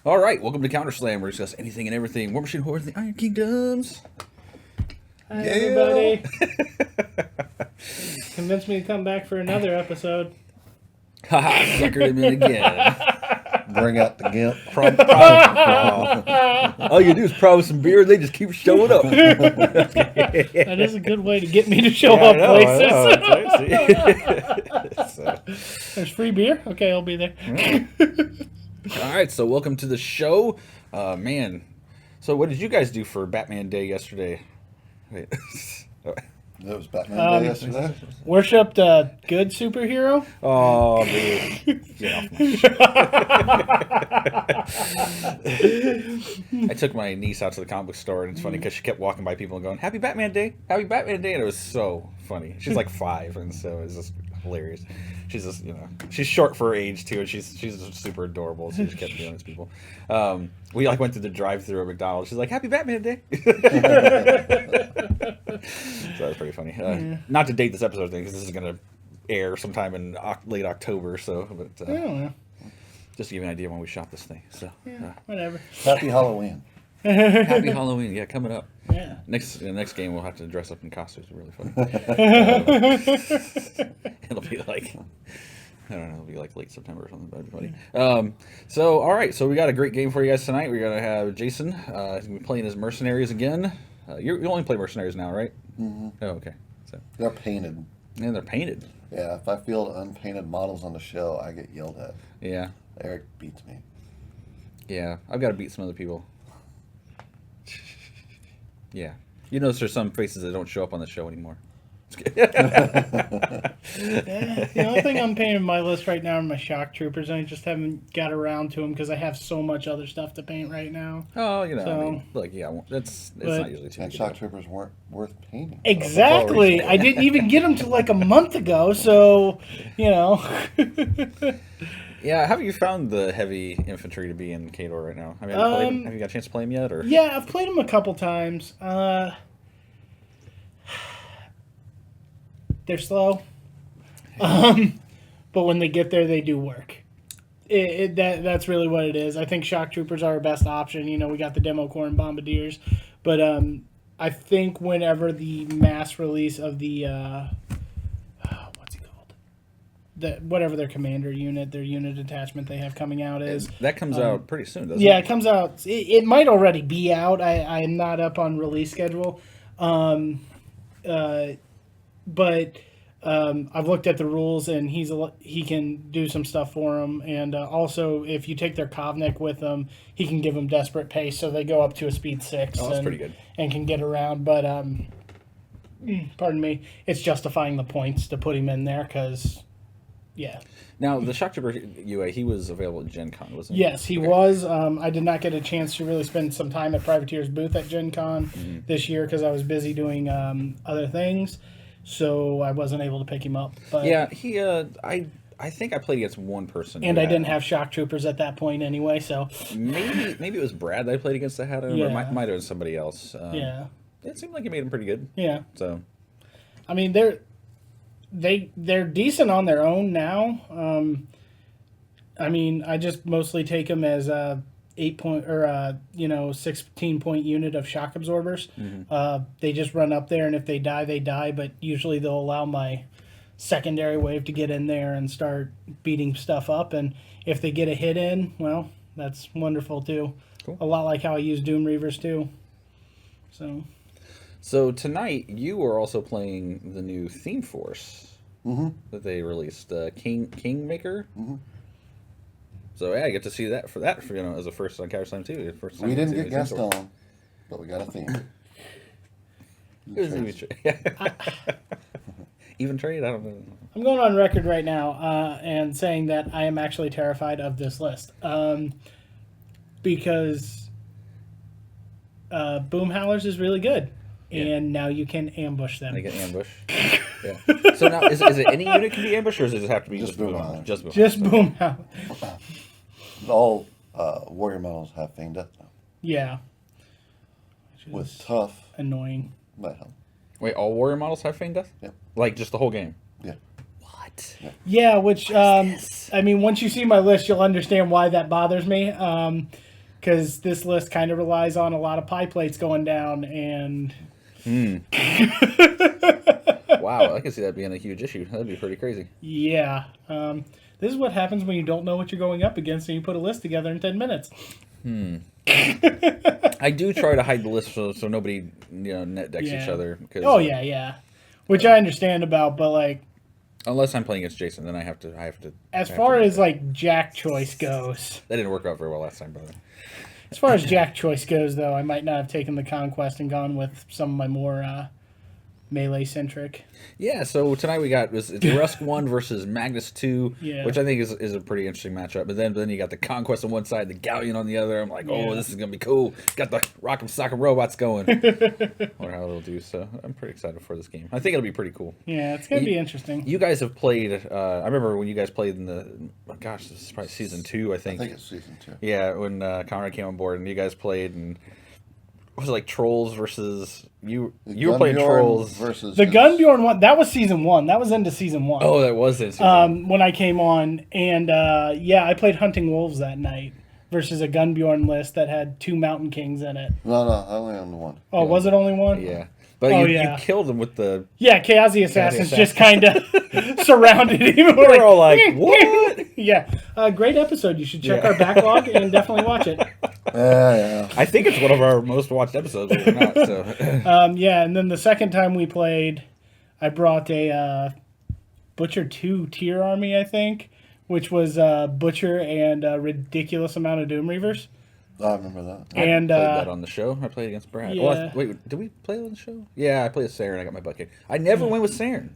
All right, welcome to Counter Slam. We're discussing anything and everything. War Machine Hordes, the Iron Kingdoms. Hi, everybody. Convinced me to come back for another episode. Haha, suckered him in again. Bring out the gimp. All you do is promise some beer, they just keep showing up. That is a good way to get me to show up places. There's free beer? Okay, I'll be there. All right, so welcome to the show. Man, so what did you guys do for Batman Day yesterday? Wait. It was Batman Day yesterday. Worshipped a good superhero? Oh, dude. Get off my I took my niece out to the comic book store, and it's funny because she kept walking by people and going, Happy Batman Day! Happy Batman Day! And it was so funny. She's like 5, and so it's just hilarious. She's just, she's short for her age, too, and she's just super adorable, so she just kept doing this to people. We like went through the drive-thru at McDonald's. She's like, Happy Batman Day! So that was pretty funny. Not to date this episode thing, because this is going to air sometime in late October, so, but just to give you an idea when we shot this thing. So whatever. Happy Halloween. Happy Halloween, yeah, coming up. Yeah. Next game, we'll have to dress up in costumes. Really funny. It'll be like, I don't know, it'll be like late September or something. That'd be funny. So, all right, so we got a great game for you guys tonight. We're gonna have Jason. He's gonna be playing as Mercenaries again. You only play Mercenaries now, right? Mm-hmm. Oh, okay. So They're painted. and they're painted. Yeah, if I field unpainted models on the show, I get yelled at. Yeah. Eric beats me. Yeah, I've got to beat some other people. Yeah. You notice there's some faces that don't show up on the show anymore. The only thing I'm painting on my list right now are my shock troopers, and I just haven't got around to them because I have so much other stuff to paint right now. Oh, I So- mean, look, yeah, it's not usually too And big. shock troopers weren't worth painting. Exactly. I didn't even get them to like a month ago, so, Yeah, how have you found the heavy infantry to be in Khador right now? I mean, have you got a chance to play them yet? Or Yeah, I've played them a couple times. They're slow, but when they get there, they do work. That's really what it is. I think shock troopers are our best option. We got the demo corps and bombardiers, but I think whenever the mass release of the what's it called? Whatever their commander unit, their unit attachment they have coming out is. that comes out pretty soon, doesn't it? Yeah, it comes out. It might already be out. I'm not up on release schedule. But I've looked at the rules, and he can do some stuff for them. And also, if you take their Kovnik with them, he can give them desperate pace, so they go up to a speed 6. Oh, that's pretty good. And can get around. But, pardon me, it's justifying the points to put him in there, because, yeah. Now, the Shock Trooper UA, he was available at Gen Con, wasn't he? Yes, he was. I did not get a chance to really spend some time at Privateer's booth at Gen Con this year because I was busy doing other things. So I wasn't able to pick him up. But, Yeah, he. I think I played against one person. and I didn't have shock troopers at that point anyway. So Maybe it was Brad that I played against that had him, or Yeah. might have been somebody else. yeah, It seemed like he made him pretty good. yeah. So I mean they're decent on their own now. I mean I just mostly take them as 16-point unit of shock absorbers. They just run up there, and if they die, they die. But usually they'll allow my secondary wave to get in there and start beating stuff up. And if they get a hit in, well, that's wonderful too. Cool. A lot like how I use Doom Reavers too. So tonight you are also playing the new Theme Force that they released, Kingmaker. So yeah, I get to see that for as a first on Counter Slam too. First time We didn't seeing get the Theme guest Force. on, but we got a theme. It was even trade. I don't know. I'm going on record right now and saying that I am actually terrified of this list because Boom Howlers is really good, and now you can ambush them. They get ambush. Yeah. So now, is it any unit can be ambushed, or does it just have to be just Boom boom? Howler. Just boom. Just Boom Howlers. All warrior models have feigned death now. Yeah. With tough, Annoying. but help. Wait, all warrior models have feigned death? Yep. Like just the whole game? Yeah. What? Yeah, which, I mean, once you see my list, you'll understand why that bothers me. because this list kind of relies on a lot of pie plates going down, and Wow, I can see that being a huge issue. That'd be pretty crazy. yeah. This is what happens when you don't know what you're going up against and you put a list together in 10 minutes. I do try to hide the list so nobody net decks each other. Cause, Oh yeah. Which I understand about, but like unless I'm playing against Jason, then I have to. as far as like Jack choice goes. That didn't work out very well last time, by the way. As far as Jack choice goes, though, I might not have taken the Conquest and gone with some of my more melee centric. Yeah, so tonight we got it's Irusk 1 versus Magnus 2, Yeah. which I think is a pretty interesting matchup. But then you got the Conquest on one side, the Galleon on the other. I'm like, oh, this is gonna be cool. Got the Rock'em Sock'em robots going. Wonder how it'll do. So I'm pretty excited for this game. I think it'll be pretty cool. Yeah, it's gonna be interesting. You guys have played. I remember when you guys played in this is probably season 2, I think. I think it's season 2. Yeah, when Conrad came on board and you guys played, and was it like Trolls versus you? You were playing Trolls versus the Gunbjorn one. That was season 1. That was into season 1. Oh, that was it. When I came on, and I played Hunting Wolves that night versus a Gunbjorn list that had 2 Mountain Kings in it. No, I only own the one. Oh, was it only one? Yeah. But you killed them with the... Yeah, Chaosi Assassins just kind of surrounded him. We're all like, what? Yeah. Great episode. You should check our backlog and definitely watch it. Yeah. I think it's one of our most watched episodes, but we're not, so... And then the second time we played, I brought a Butcher 2 tier army, I think, which was Butcher and a ridiculous amount of Doom Reavers. I remember that. And I played that on the show. I played against Brad. Yeah. Oh, wait, did we play on the show? Yeah, I played with Sarah and I got my butt kicked. I never win with Sarah.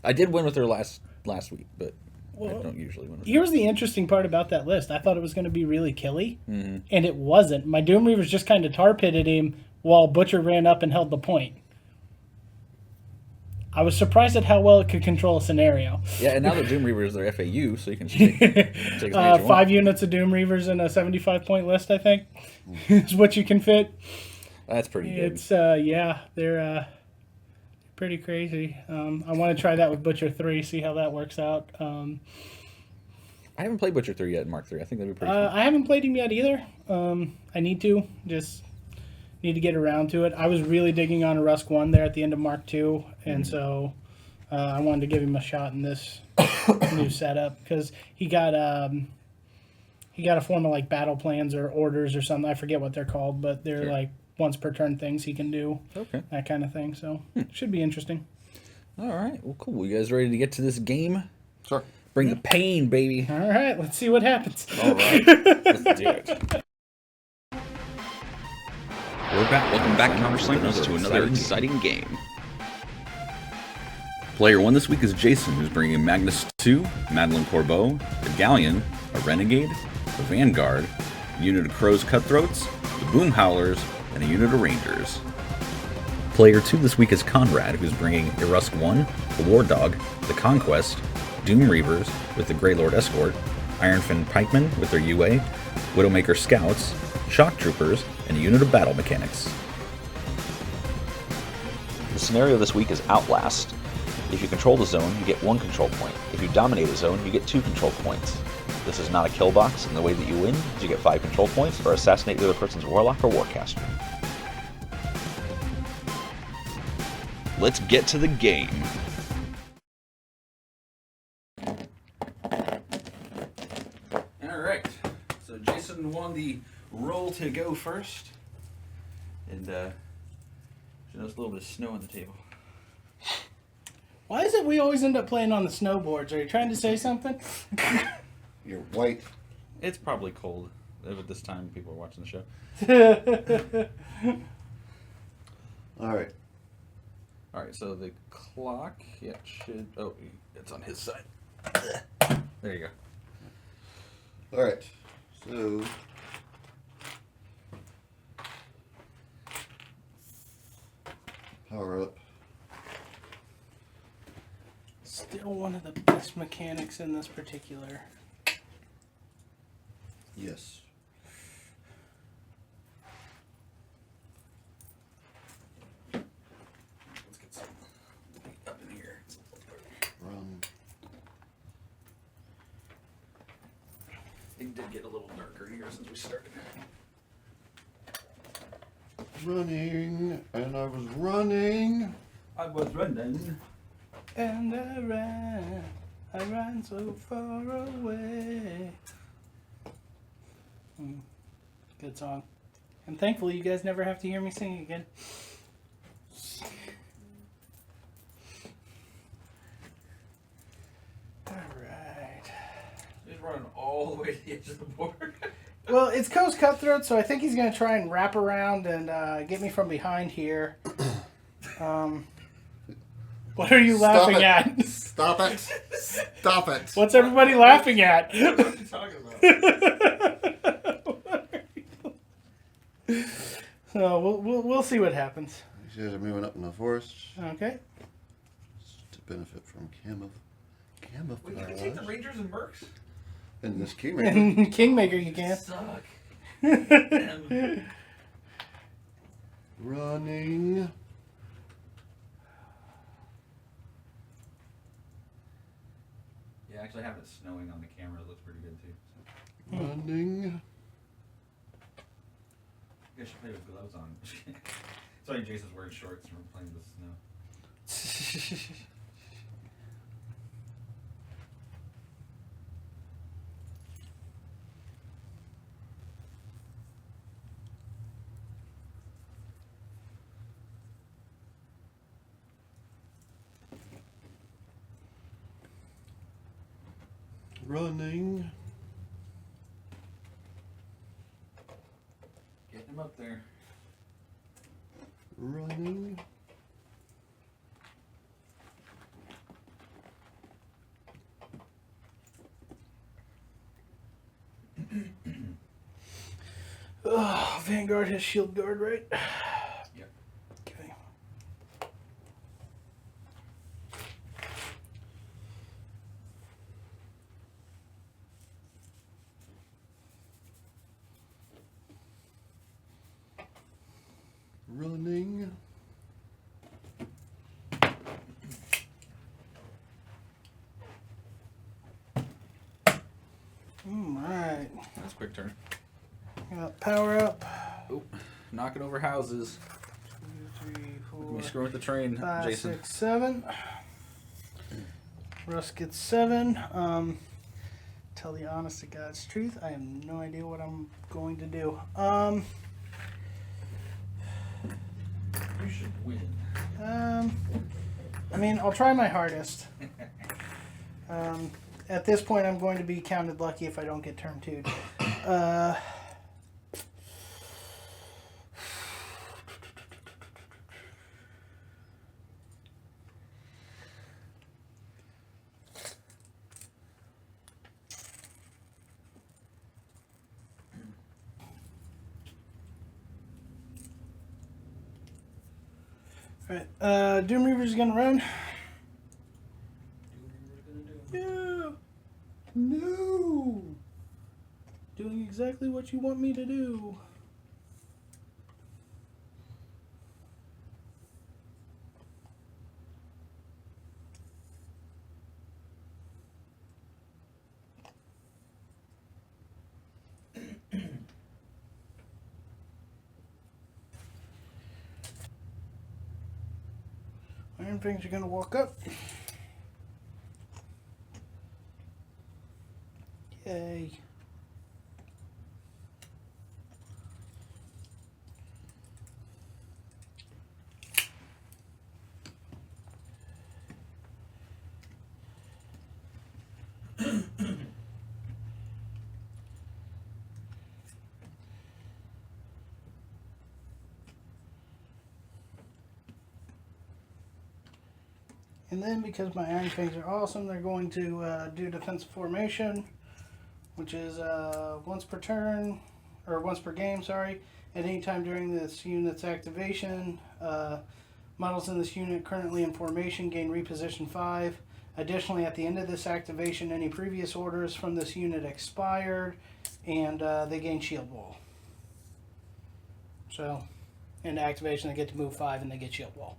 I did win with her last week, but I don't usually win with her. Here's the interesting part about that list. I thought it was going to be really killy, and it wasn't. My Doom Reavers just kind of tar pitted him while Butcher ran up and held the point. I was surprised at how well it could control a scenario. Yeah, and now the Doom Reavers are FAU, so you can take as many as you 5 want. units of Doom Reavers in a 75-point list, I think, is what you can fit. That's pretty good. It's, they're pretty crazy. I want to try that with Butcher 3, see how that works out. I haven't played Butcher 3 yet in Mark 3. I think that'd be pretty fun. I haven't played him yet either. I need to. Just need to get around to it. I was really digging on Irusk 1 there at the end of Mark 2, and so I wanted to give him a shot in this new setup because he got a form of like battle plans or orders or something. I forget what they're called, but they're like once per turn things he can do. Okay. That kind of thing. So should be interesting. All right. Well, cool. You guys ready to get to this game? Sure. Bring the pain, baby. All right, let's see what happens. All right. Let's do it. We're back. Welcome back, Conversators, to another exciting game. Player 1 this week is Jason, who's bringing Magnus 2, Madeline Corbeau, the Galleon, a Renegade, the Vanguard, a unit of Crow's Cutthroats, the Boom Howlers, and a unit of Rangers. Player 2 this week is Conrad, who's bringing Irusk 1, the War Dog, the Conquest, Doom Reavers with the Grey Lord Escort, Ironfin Pikemen with their UA, Widowmaker Scouts, Shock Troopers, and a unit of Battle Mechanics. The scenario this week is Outlast. If you control the zone, you get 1 control point. If you dominate a zone, you get 2 control points. This is not a kill box, and the way that you win is you get 5 control points or assassinate the other person's Warlock or Warcaster. Let's get to the game. All right. So Jason won the roll to go first. And there's a little bit of snow on the table. Why is it we always end up playing on the snowboards? Are you trying to say something? You're white. It's probably cold. At this time, people are watching the show. All right. All right, so the clock, should... Oh, it's on his side. There you go. All right. So... Power up. Still one of the best mechanics in this particular. Yes. Let's get some up in here. Run. It did get a little darker here since we started. Running, and I was running. I was running. And I ran so far away. Good song. And thankfully you guys never have to hear me sing again. Alright. He's running all the way to the edge of the board. Well, it's Coast Cutthroat, so I think he's going to try and wrap around and get me from behind here. What are you laughing at? Stop it. Stop it. What's everybody laughing at? What are you talking about? So we'll see what happens. These guys are moving up in the forest Okay. to benefit from camouflage. Wait, you can take the Rangers and Mercs? And this Kingmaker. And Kingmaker you can. Suck. Running. Yeah, actually having it snowing on the camera looks pretty good too. So. Running. You guys should play with gloves on. Sorry, Jason's wearing shorts and we're playing with snow. Running. Getting him up there. Running. Oh, Vanguard has shield guard, right? Yep. Okay. Running. Alright. That's a quick turn. Got power up. Oh, knocking over houses. 2, 3, 4, Let me screw with the train, 5, Jason. 6, 7. Russ gets 7. Tell the honest to God's truth, I have no idea what I'm going to do. You should win. I mean, I'll try my hardest. At this point, I'm going to be counted lucky if I don't get turn 2'd. Alright, Doom Reaper's gonna run. Yeah. No. Doing exactly what you want me to do. Iron Fangs are gonna walk up. Yay. And then, because my Iron Fangs are awesome, they're going to do defensive formation, which is once per turn, or once per game, sorry. At any time during this unit's activation, models in this unit currently in formation gain reposition 5. Additionally, at the end of this activation, any previous orders from this unit expired, and they gain shield wall. So, in activation, they get to move 5 and they get shield wall.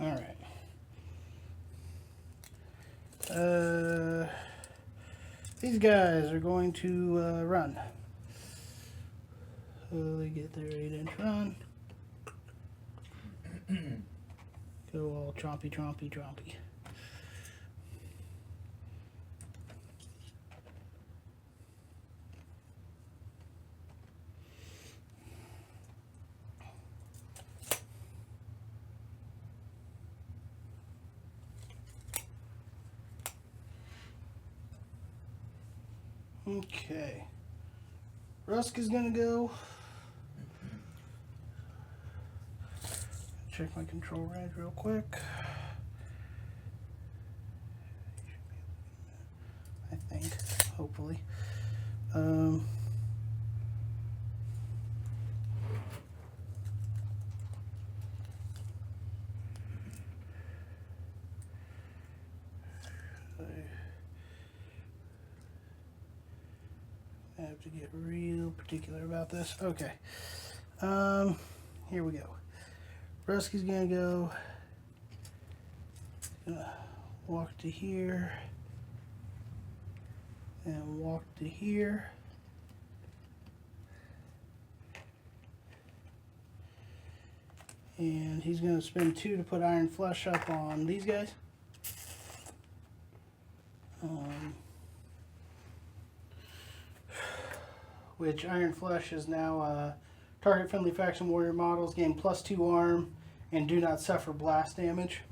All right. These guys are going to run. So they get their 8-inch run. Go all trompy, trompy, trompy. Okay. Rusk is gonna go. Check my control range real quick. I think, hopefully. I have to get real particular about this. Okay. Here we go. Rusky's gonna go. Gonna walk to here. And walk to here. And he's gonna spend 2 to put Iron Flesh up on these guys. Which Iron Flesh is now target friendly faction warrior models gain +2 arm and do not suffer blast damage.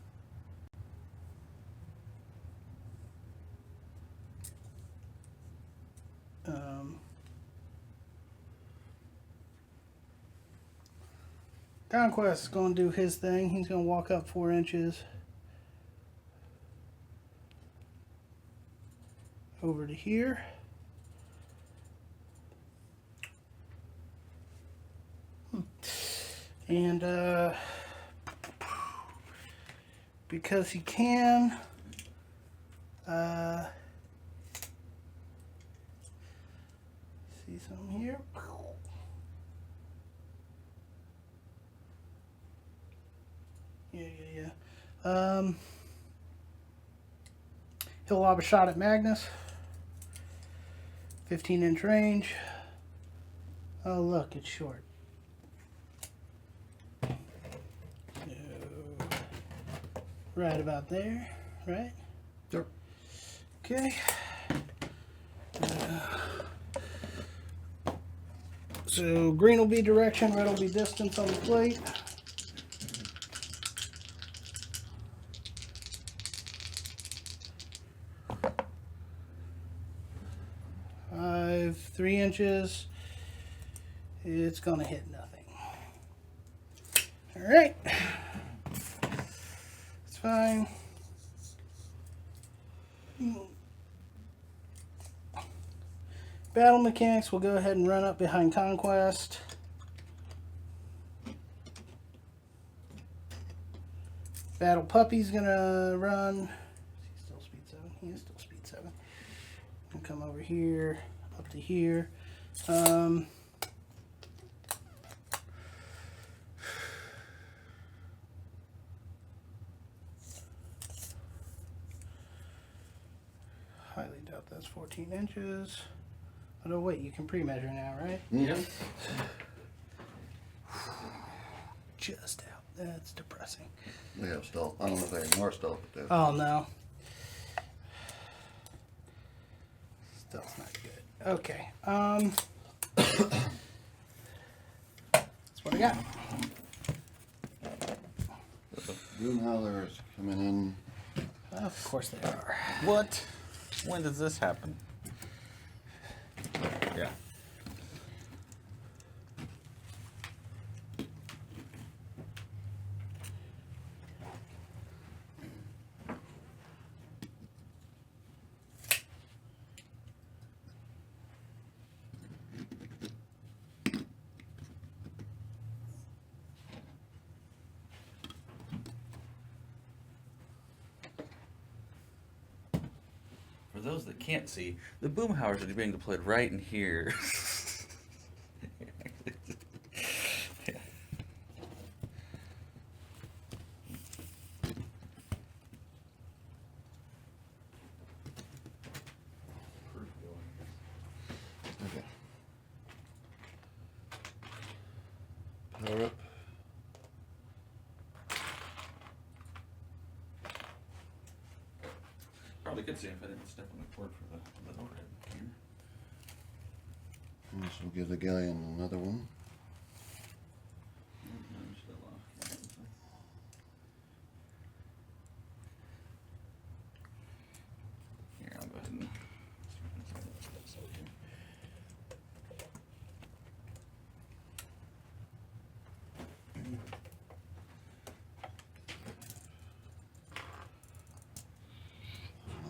Conquest is going to do his thing. He's going to walk up 4 inches over to here. And because he can, see something here. Yeah. He'll lob a shot at Magnus. 15-inch range. Oh, look, it's short. Right about there, right? Sure. Okay. So green will be direction, red will be distance on the plate. Five, 3 inches. It's gonna hit nothing. All right. Fine. Battle mechanics will go ahead and run up behind Conquest. Battle Puppy's gonna run. Is he still speed 7? He is still speed 7. And come over here, up to here. Highly doubt that's 14 inches. Oh, no, wait, you can pre-measure now, right? Yeah. Just out. That's depressing. We have stealth. I don't know if they have more stealth, but they have. Oh, no. Stealth's not good. Okay. That's what I got. Boom howlers coming in. Of course they are. What? When does this happen? Yeah. those that can't see, the boomhowers are being deployed right in here. Okay. Power up. Probably could see if I didn't step on the cord for the overhead camera. And this will give the galleon another one. I'm still off. Here, I'll go ahead and.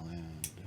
Land there.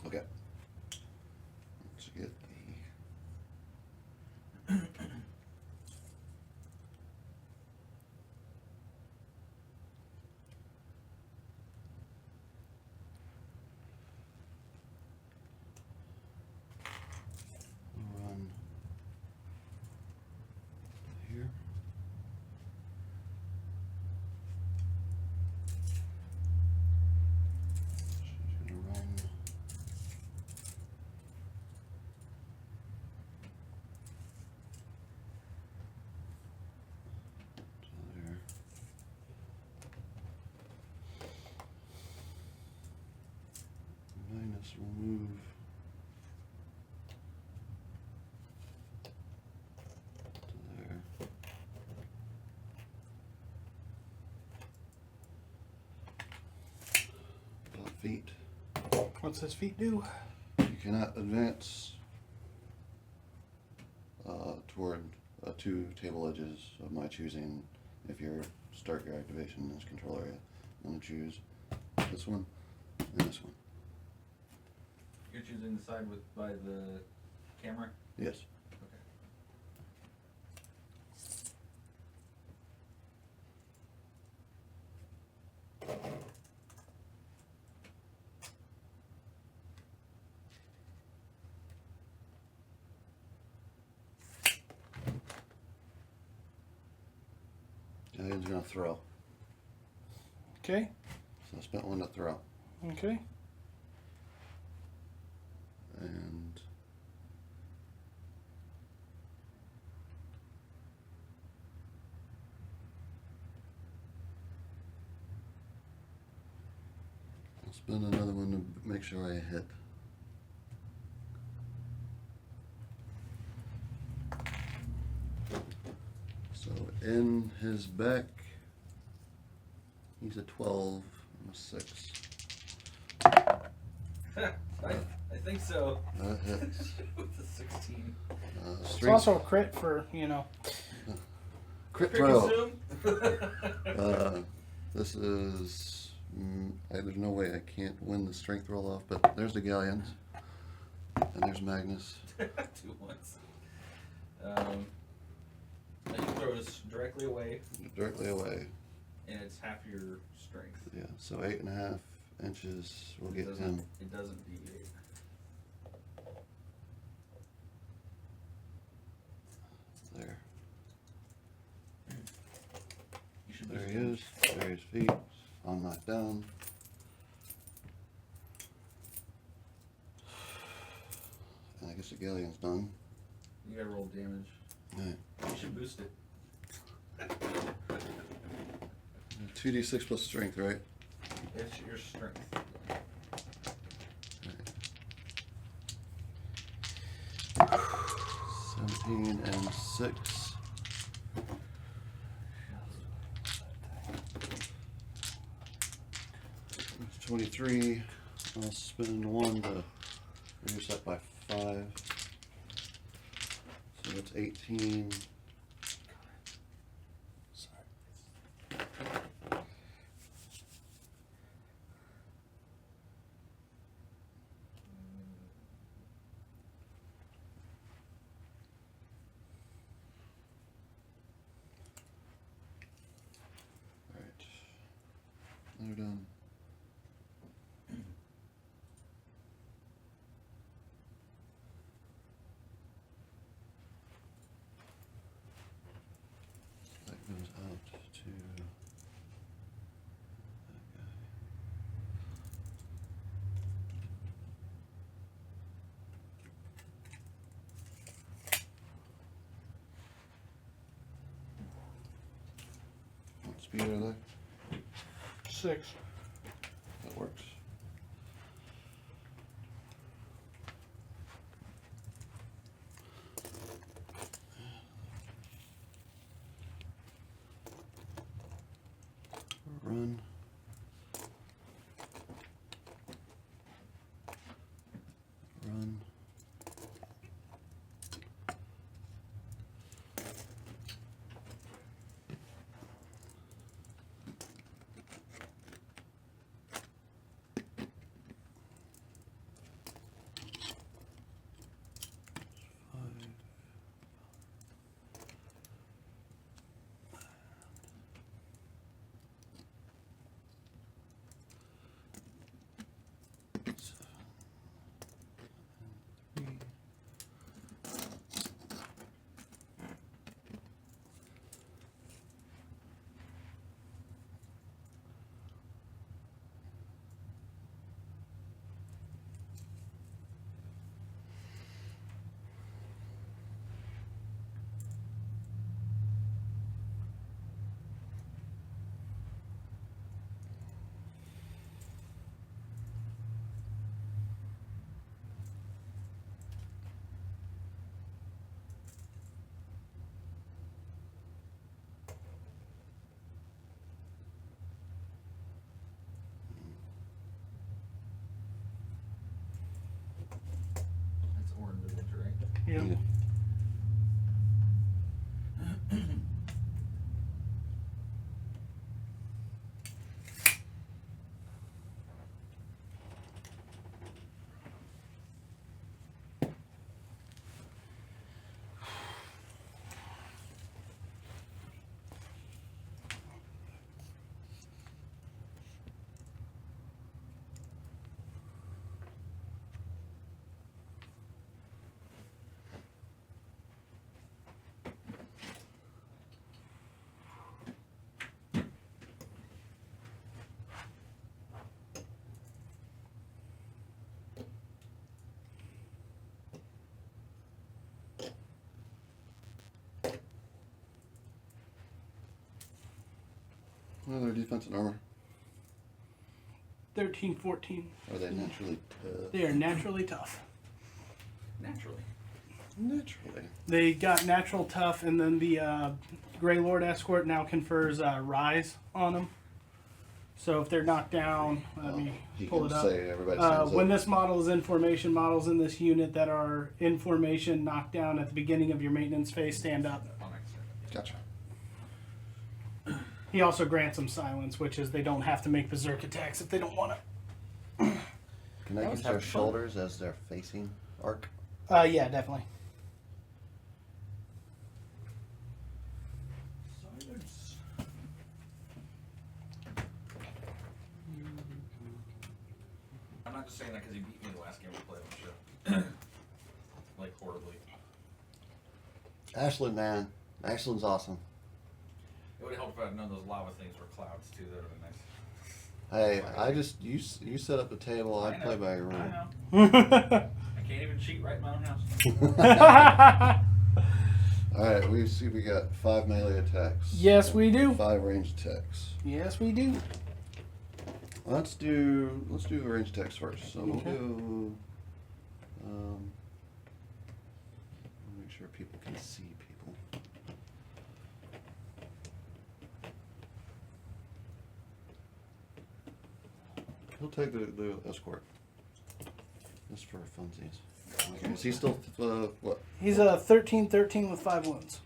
Okay. Let's get the run here. She's gonna run. There. Magnus will move to there. About feet. What's his feet do? You cannot advance toward two table edges of my choosing if you start your activation in this control area. I'm going to choose this one and this one. You're choosing the side by the camera? Yes. Okay. Galleon's going to throw. Okay. So I spent one to throw. Okay. And I'll spend another one to make sure I hit. So in his back, he's a 12, I'm a 6. I think so. That hits. With the 16. It's Strength, also a crit for, you know. crit throw. This is. There's no way I can't win the strength roll off, but there's the galleons. And there's Magnus. 2 ones. And you throw us directly away, Directly away. and it's half your strength. Yeah, so 8.5 inches will get doesn't, him. It doesn't deviate. There. You should There boost he him. is. There his feet. I'm knocked down. And I guess the galleon's done. You gotta roll damage. Alright. You should boost it. 2d6 plus strength, right? It's your strength. 17 and 6. 23. I'll spend 1 to reduce that by 5. So that's 18. Alright. They're done. That goes out to that guy. What speed are they? 6. That works. Run. Run. That's orange, right? Yep. Yeah. What are their defense and armor? 13, 14. Are they naturally tough? They are naturally tough. Naturally. Naturally. They got natural tough, and then the Grey Lord Escort now confers Rise on them. So if they're knocked down, let me He pull can it up. say everybody stands When up. this model is in formation, models in this unit that are in formation knocked down at the beginning of your maintenance phase stand up. Gotcha. He also grants them silence, which is they don't have to make berserk attacks if they don't want to. Can I That was use their having fun. shoulders as their facing arc? Yeah, definitely. Silence. I'm not just saying that because he beat me the last game we played on the show. Like, horribly. Ashland, man. Ashland's awesome. It would have helped if I had known those lava things were clouds, too. That would have been nice. Hey, I just you set up a table. I know. play by your I rule. know. I can't even cheat right in my own house. All right, we see we got 5 melee attacks. Yes, we do. 5 ranged attacks. Yes, we do. Let's do the ranged attacks first. So we'll Okay. do. Make sure people can see people. He'll take the escort. Just for funsies. Okay, is he still, what? He's a 13-13 with 5 wounds.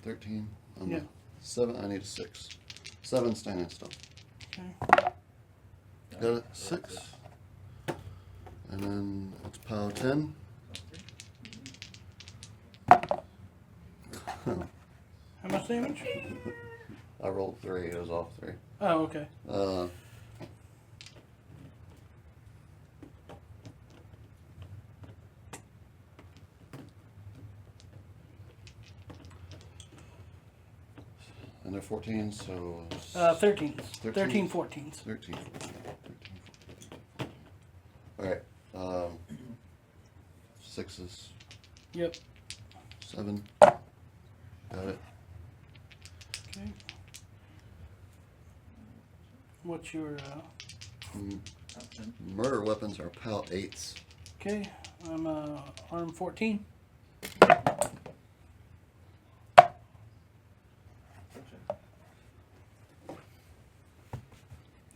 13. Yeah. 7, I need a 6. 7 standing still. Okay. Got it, 6. And then it's POW 10. How much damage? I rolled 3, it was off 3. Oh, okay. And they're 14, so... 13. 13? 13-14. 13. Alright, 6s. Yep. 7. Got it. Okay. What's your, Murder weapons are POW 8s. okay, I'm, arm 14.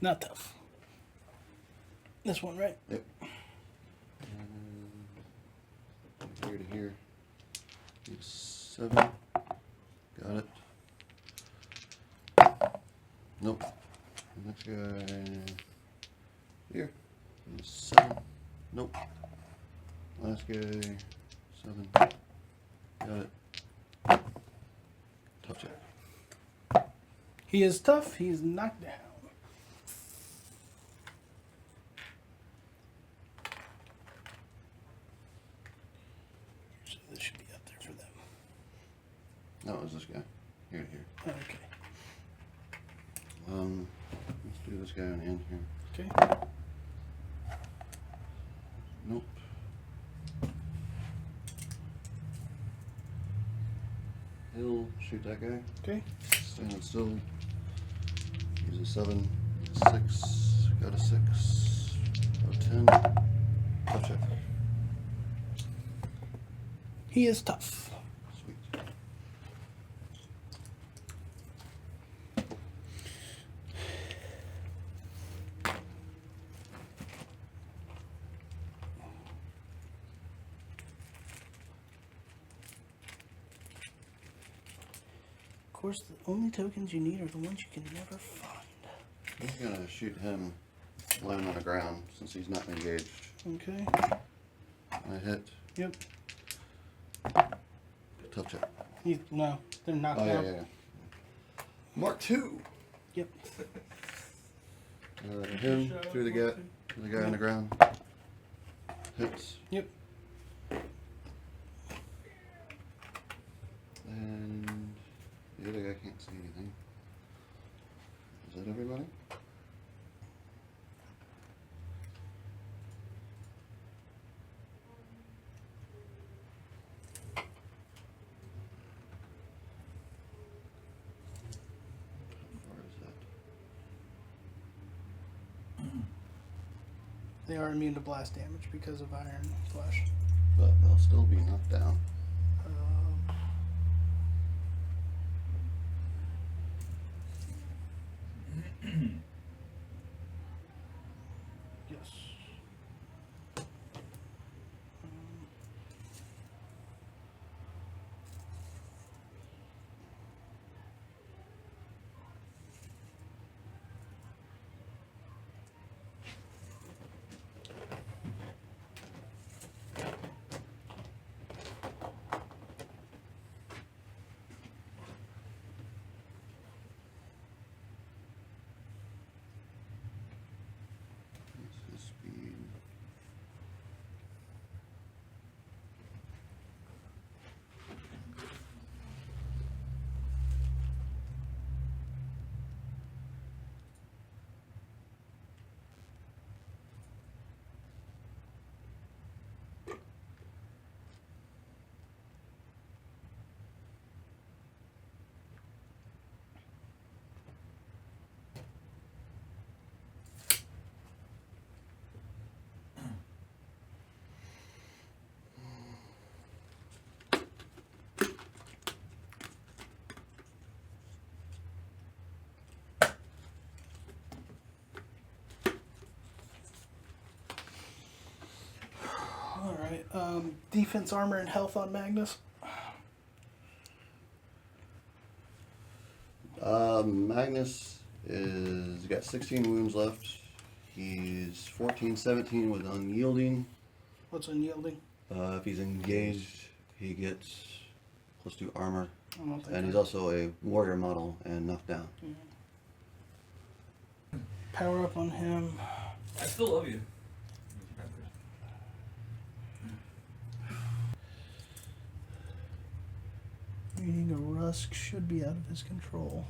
Not tough. This one, right? Yep. Here to here. Need 7. Got it. Nope. Next guy. Here. Need 7. Nope. Last guy. 7. Got it. Touch it. He is tough. He is knocked down. So this should be up there for them. No, it was this guy. Here to here. Okay. Let's do this guy on the end here. Okay. Nope. He'll shoot that guy. Okay. Standing still. Use a 7. 6. Got a 6. A 10. Touch it. He is tough. Sweet. Of course, the only tokens you need are the ones you can never find. I'm gonna shoot him laying on the ground since he's not engaged. Okay. I hit. Yep. Touch it. No, they're knocked Oh, yeah, down. yeah, yeah. Mark 2! Yep. Him through the gap. The guy on the ground. Hits. Yep. And the other guy can't see anything. Is that everybody? How far is that? They are immune to blast damage because of iron flesh. But they'll still be knocked down. Yes. Defense, armor, and health on Magnus. Magnus is got 16 wounds left. He's 14-17 with unyielding. What's unyielding? If he's engaged, he gets +2 armor. I don't think And he's also a warrior model and knocked down. Power up on him. I still love you. Meaning a Rusk should be out of his control.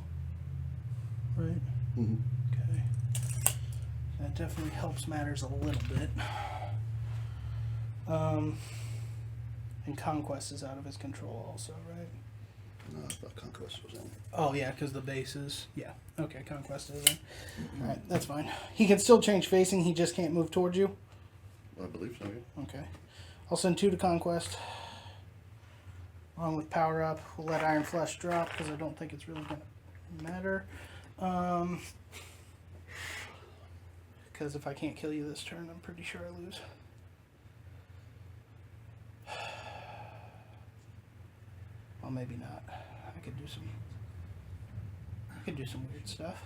Right? Mm-hmm. Okay. That definitely helps matters a little bit. And Conquest is out of his control also, right? No, I thought Conquest was in. Oh, yeah, because the base is... Yeah. Okay, Conquest is in. Alright, that's fine. He can still change facing, he just can't move towards you? I believe so, yeah. Okay. I'll send 2 to Conquest. Along with Power Up. We'll let Iron Flesh drop, because I don't think it's really going to matter. Because if I can't kill you this turn, I'm pretty sure I lose. Well, maybe not. I could do some weird stuff.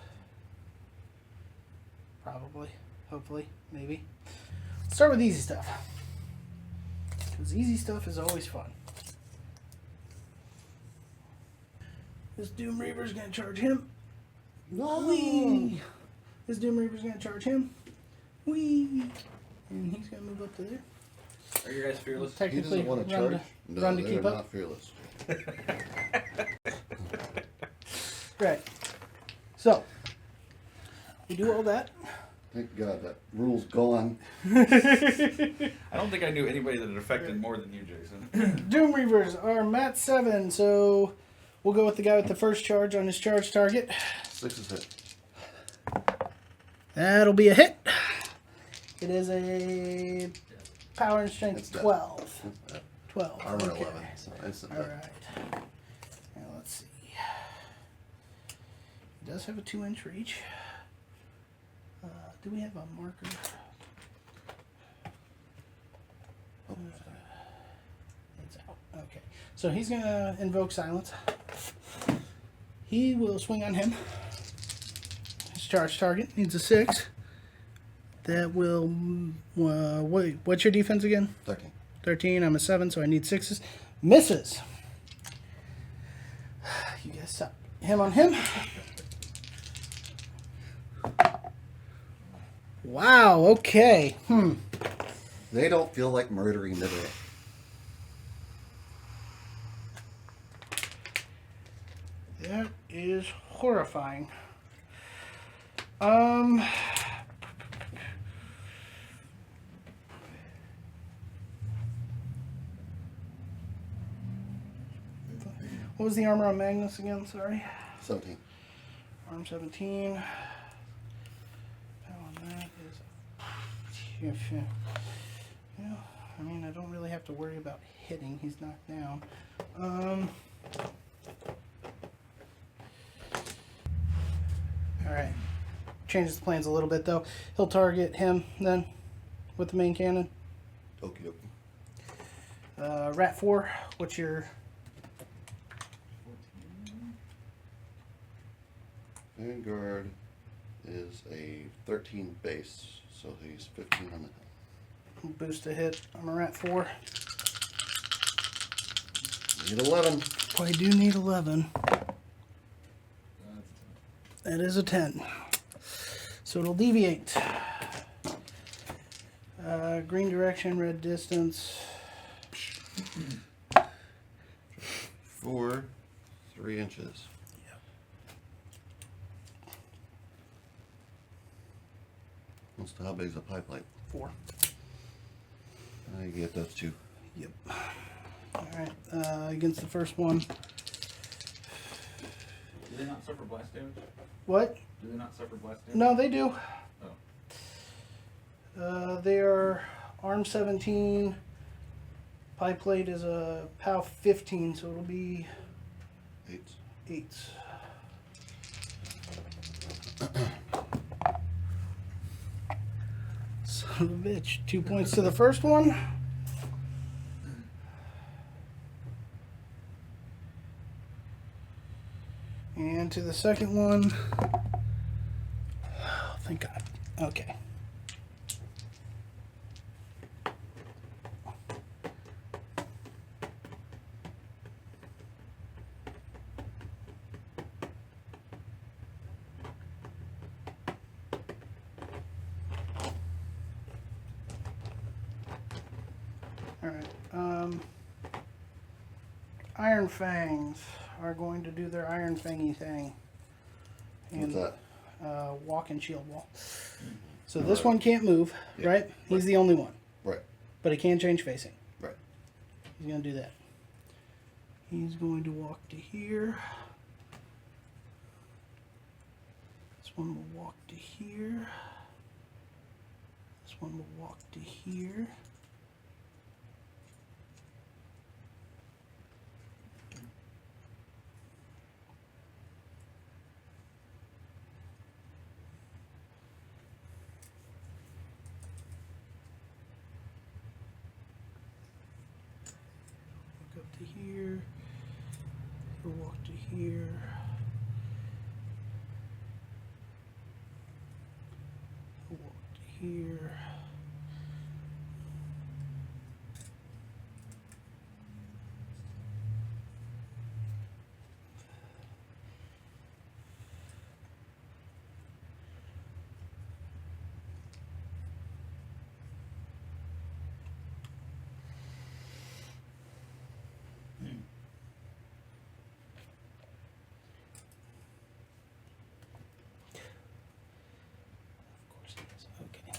Probably. Hopefully. Maybe. Let's start with easy stuff. Because easy stuff is always fun. This Doom Reaper's gonna charge him. Whee! This Doom Reaper's gonna charge him. Whee! And he's gonna move up to there. Are you guys fearless? He Technically, doesn't want to run charge. to, run to they're keep not up. fearless. Right. So, we do all that. Thank God that rule's gone. I don't think I knew anybody that it affected more than you, Jason. Doom Reavers are mat 7, so we'll go with the guy with the first charge on his charge target. 6 is hit. That'll be a hit. It is a power and strength It's dead. 12. 12. Armor okay. 11. So instant All death. right. Now let's see. He does have a 2-inch reach. Do we have a marker? It's out. Okay. So he's going to invoke silence. He will swing on him. His charge target needs a 6. That will... wait, what's your defense again? 13. 13. I'm a 7, so I need 6s. Misses. You guys suck. Him on him. Wow, okay. They don't feel like murdering today. That is horrifying. What was the armor on Magnus again? Sorry. 17. Arm 17. Power on that is... Yeah, I mean, I don't really have to worry about hitting. He's knocked down. Alright. Changes the plans a little bit, though. He'll target him, then, with the main cannon. Okie dokie. Rat 4, what's your... Vanguard is a 13 base, so he's 15 on the health. Boost to hit. I'm a Rat 4. Need 11. Oh, I do need 11. That is a 10. So it'll deviate. Green direction, red distance. 4, 3 inches. How big is a pipe light? 4. You get those 2. Yep. Alright, against the first one. Do they not suffer blast damage? What? Do they not suffer blast damage? No, they do. Oh. They are arm 17. Pipe plate is a POW 15, so it'll be 8s. 8s. Son of a bitch. 2 points to the first one. into the second one. Oh, thank God. Okay. Alright, Iron Fangs are going to do their Iron Fangy thing. What's that? Walk and shield wall. So this one can't move, Yeah. right? He's the only one. Right. But he can change facing. Right. He's going to do that. He's going to walk to here. This one will walk to here. This one will walk to here. Walk up to here. He'll walk to here. He'll walk to here. Of course it is. Okay.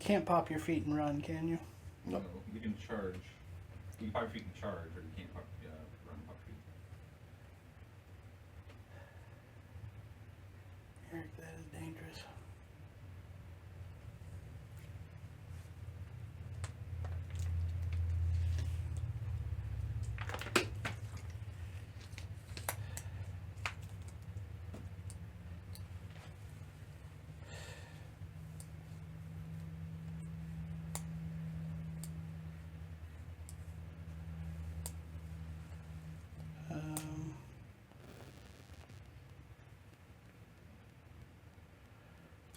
Can't pop your feet and run, can you? No. You can charge. You can pop your feet and charge, or you can't pop, run pop feet. Eric, that is dangerous.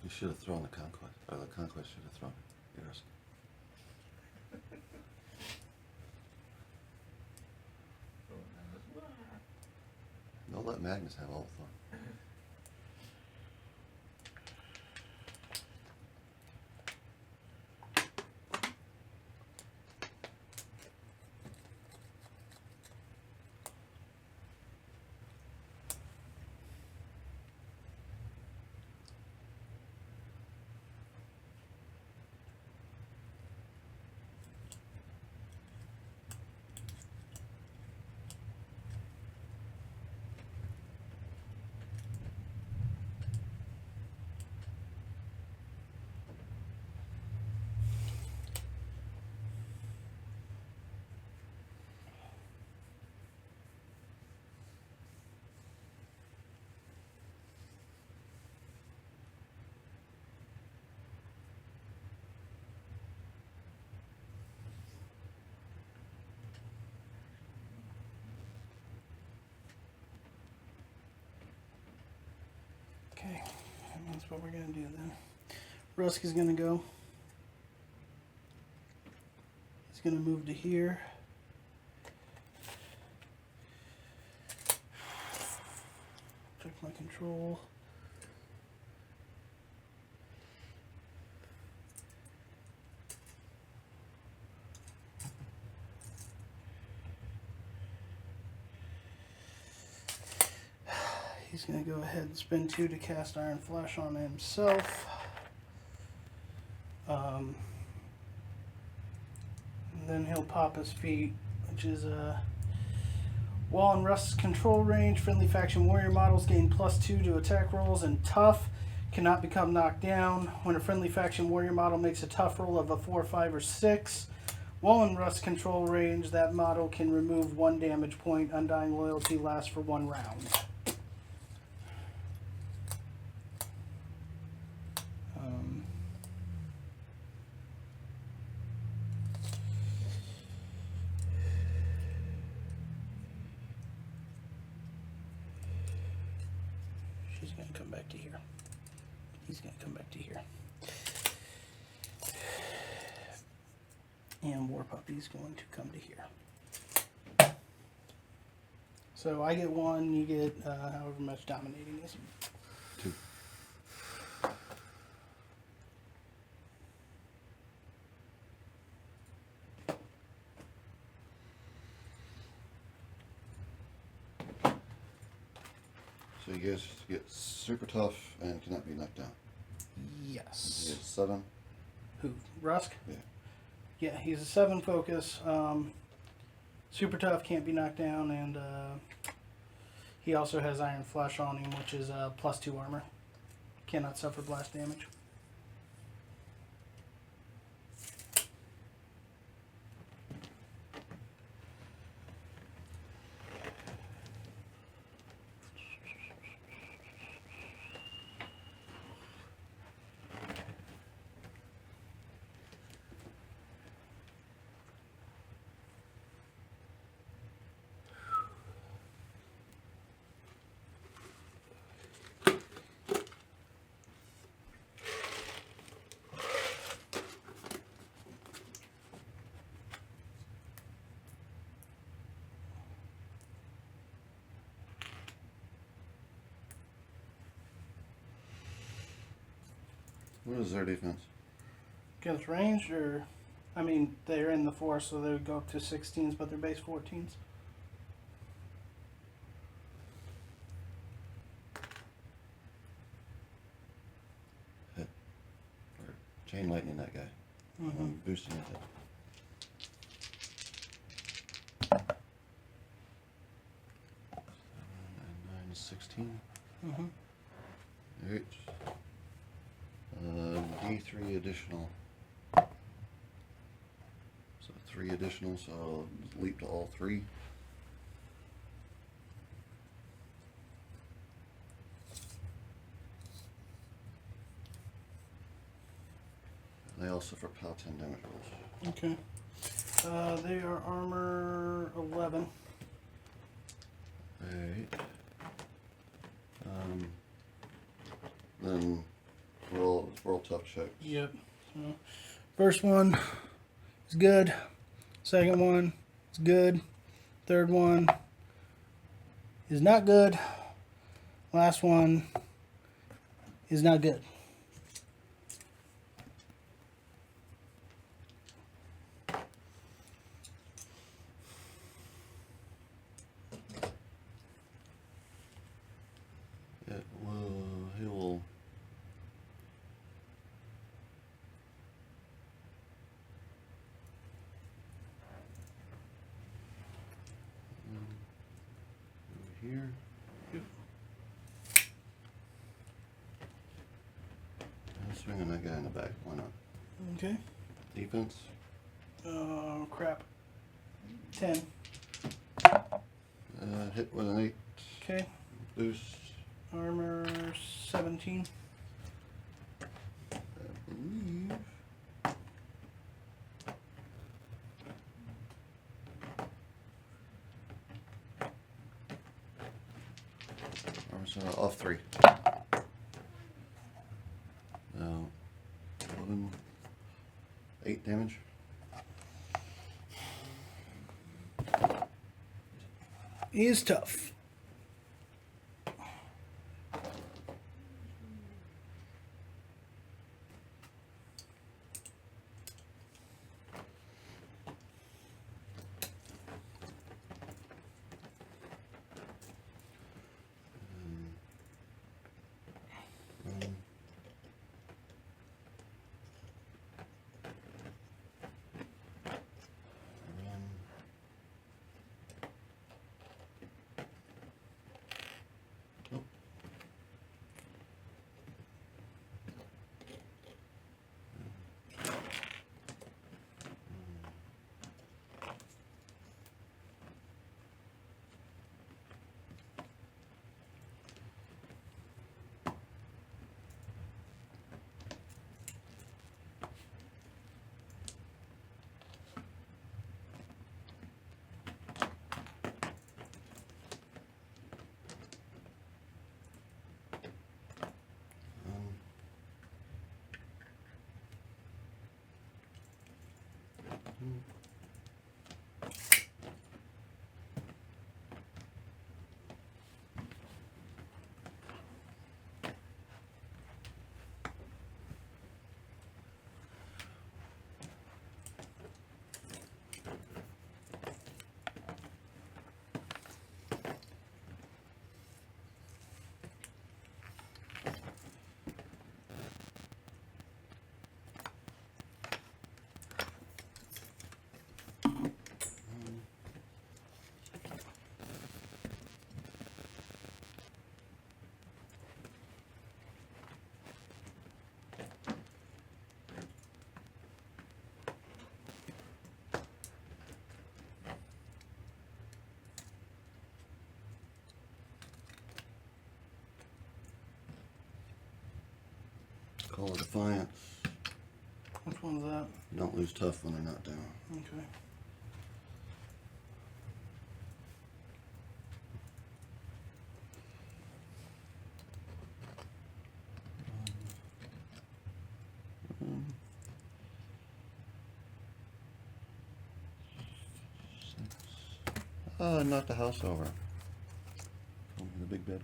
You should have thrown the Conquest, or the Conquest should have thrown Irusk. Don't let Magnus have all the fun. Okay, that's what we're gonna do then. Rusk is gonna go. He's gonna move to here. Check my control. He's going to go ahead and spend 2 to cast Iron Flesh on himself. And then he'll pop his feat, which is Wall and Rust's control range. Friendly faction warrior models gain +2 to attack rolls, and tough cannot become knocked down. When a friendly faction warrior model makes a tough roll of a 4, 5, or 6, while in Rust's control range, that model can remove 1 damage point. Undying Loyalty lasts for 1 round. She's going to come back to here. He's going to come back to here. And War Puppy's going to come to here. So I get 1, you get however much dominating is. 2. So you guys get super tough and cannot be knocked down. You Yes. get 7. Who? Rusk? Yeah. Yeah, he's a 7 focus. Super tough, can't be knocked down, and he also has Iron Flesh on him, which is +2 armor. Cannot suffer blast damage. What is their defense? Against ranged, or I mean, they're in the forest, so they would go up to 16s, but they're base 14s. Hit. Or chain lightning that guy. And boosting his hit. 9, 16. Alright. D3 additional. So 3 additional, so I'll leap to all 3. They all suffer POW 10 damage rolls. Okay. They are armor 11. Alright. Then roll tough checks. Yep. So, first one is good. Second one is good. Third one is not good. Last one is not good. He will. Over here. I'll swing on that guy in the back. Why not? Okay. Defense. Oh, crap. 10. Hit with an 8. Okay. Boost. Armor 17. I believe. Armor center off 3. Now 11. 8 damage. He is tough. Call it Defiance. Which one's that? Don't lose tough when they're not down. Okay. Knock the house over. The big bed.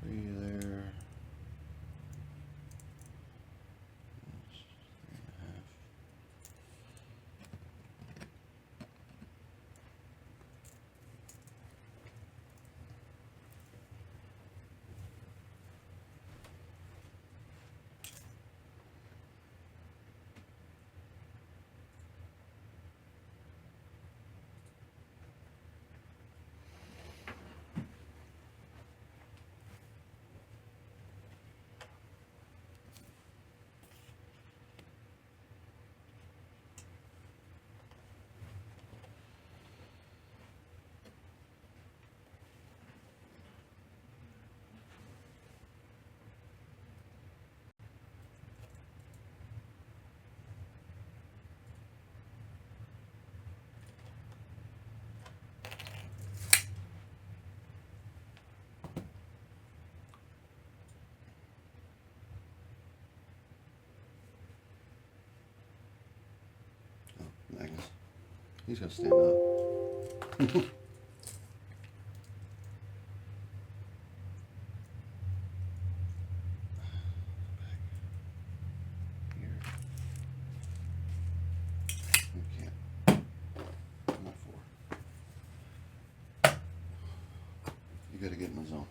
Three there. That's 3.5. Magnus. He's got to stand up. Here. You can't. Not 4. You got to get in the zone.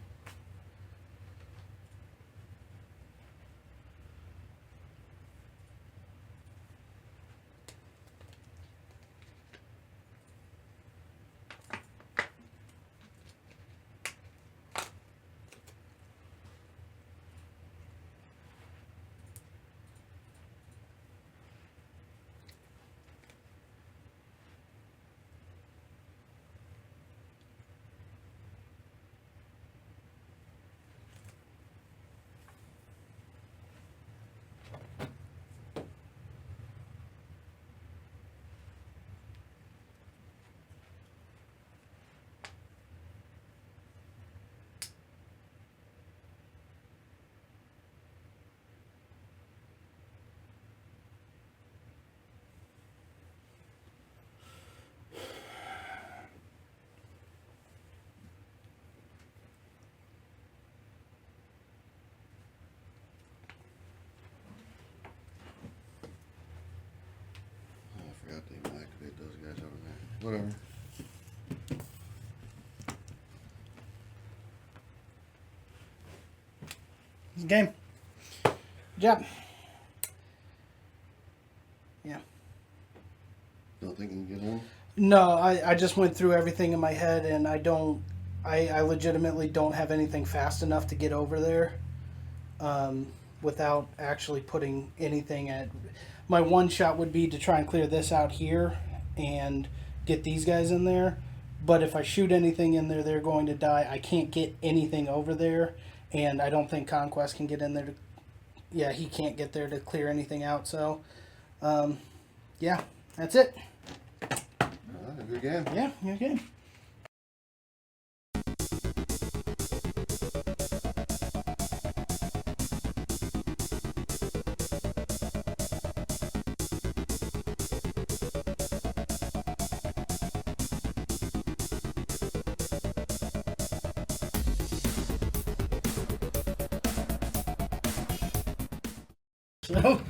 I forgot to even activate those guys over there. Whatever. Game. Good job. Yeah. Don't think you can get on? No, I just went through everything in my head, and I legitimately don't have anything fast enough to get over there without actually putting anything at... My one shot would be to try and clear this out here and get these guys in there. But if I shoot anything in there, they're going to die. I can't get anything over there, and I don't think Conquest can get in there to... Yeah, he can't get there to clear anything out, so... yeah, that's it. Good game. Yeah, good game. So,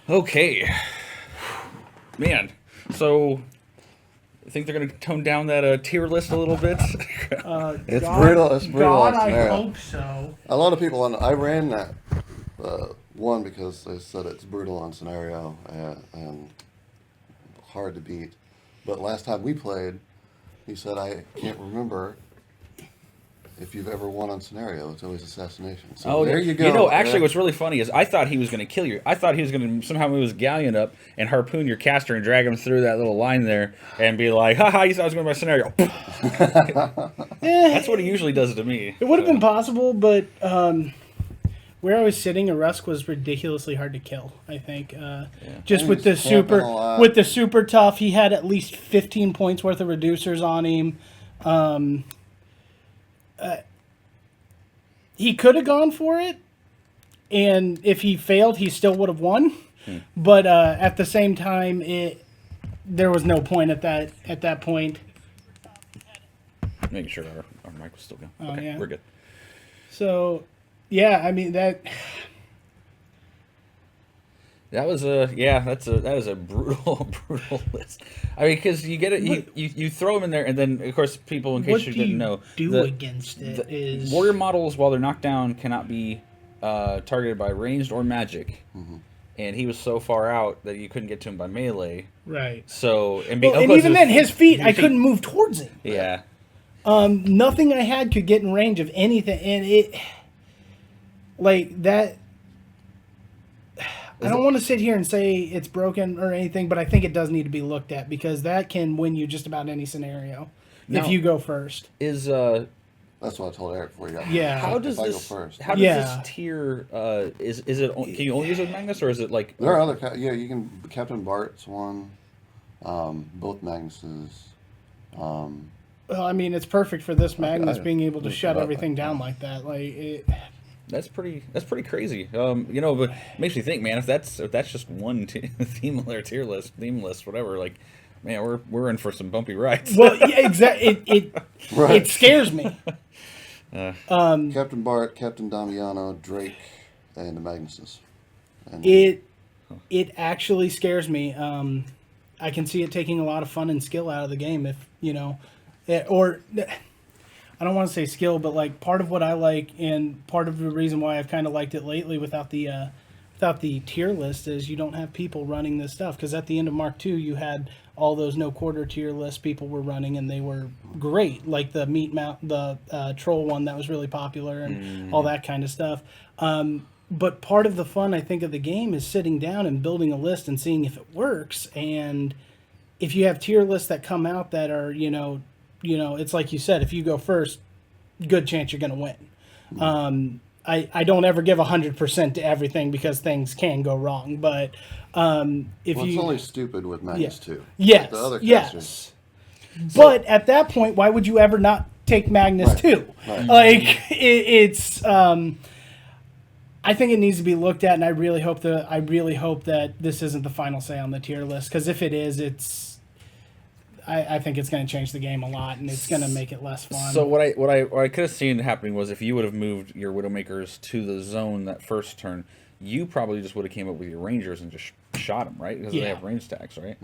Okay. Man, so I think they're going to tone down that tier list a little bit. It's brutal. It's brutal. God, I scenario. hope so. A lot of people on. I ran that one because they said it's brutal on scenario and hard to beat. But last time we played, he said I can't remember if you've ever won on scenario. It's always assassination. So there you go. You know, actually, what's really funny is I thought he was going to kill you. I thought he was going to somehow move his galleon up and harpoon your caster and drag him through that little line there and be like, haha, you thought I was going to my scenario. That's what he usually does to me. It would have been possible, but where I was sitting, Irusk was ridiculously hard to kill. I think, just with the super tough, he had at least 15 points worth of reducers on him. He could have gone for it, and if he failed, he still would have won. But at the same time, there was no point at that point. Making sure our mic was still going. Oh, Okay, yeah. we're good. So, yeah, I mean that was that is a brutal list. I mean, because you get it, you throw them in there, and then of course people, in case what you do didn't you know, do against it is warrior models while they're knocked down cannot be targeted by ranged or magic, and he was so far out that you couldn't get to him by melee. right. So and Even then, his feet, I couldn't move towards him. Yeah. Nothing I had could get in range of anything, and it like that. I don't want to sit here and say it's broken or anything, but I think it does need to be looked at because that can win you just about any scenario if you go first. Is That's what I told Eric before you got. Yeah. how does if I go this first. how does Yeah. this tier is it can you only use it with Magnus, or is it like There are other. You can. Captain Bart's one. Both Magnuses. Well, I mean, it's perfect for this Magnus being able to Just shut about everything like down that. like that. Like it, That's pretty crazy. You know, but it makes me think, man, if that's just one theme list, whatever, like, man, we're in for some bumpy rides. well, yeah, exactly. Right. It scares me. Captain Bart, Captain Damiano, Drake, and the Magnuses. And It actually scares me. I can see it taking a lot of fun and skill out of the game if or I don't want to say skill, but like part of what I like and part of the reason why I've kind of liked it lately without the tier list is you don't have people running this stuff, because at the end of Mark II you had all those no quarter tier list people were running and they were great, like the troll one that was really popular and all that kind of stuff. But part of the fun, I think, of the game is sitting down and building a list and seeing if it works. And if you have tier lists that come out that are, it's like you said, if you go first, good chance you're going to win. I don't ever give 100% to everything because things can go wrong. But it's only stupid with Magnus too. Yes, The other yes. But at that point, why would you ever not take Magnus too? Right. Like it's. I think it needs to be looked at, and I really hope that this isn't the final say on the tier list. Because if it is, I think it's going to change the game a lot, and it's going to make it less fun. So what I could have seen happening was if you would have moved your Widowmakers to the zone that first turn, you probably just would have came up with your Rangers and just shot them, right? Because they have range stacks, right?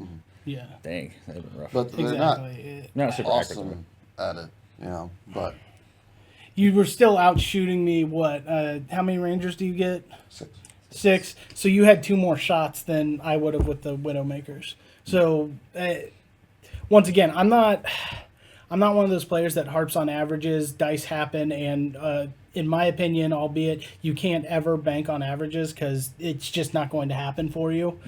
Yeah, Dang, that'd been rough. But they're exactly. not super accurate. awesome at it, but You were still out shooting me. What? How many Rangers do you get? 6. So you had 2 more shots than I would have with the Widowmakers. So once again, I'm not one of those players that harps on averages. Dice happen, and in my opinion, albeit you can't ever bank on averages because it's just not going to happen for you.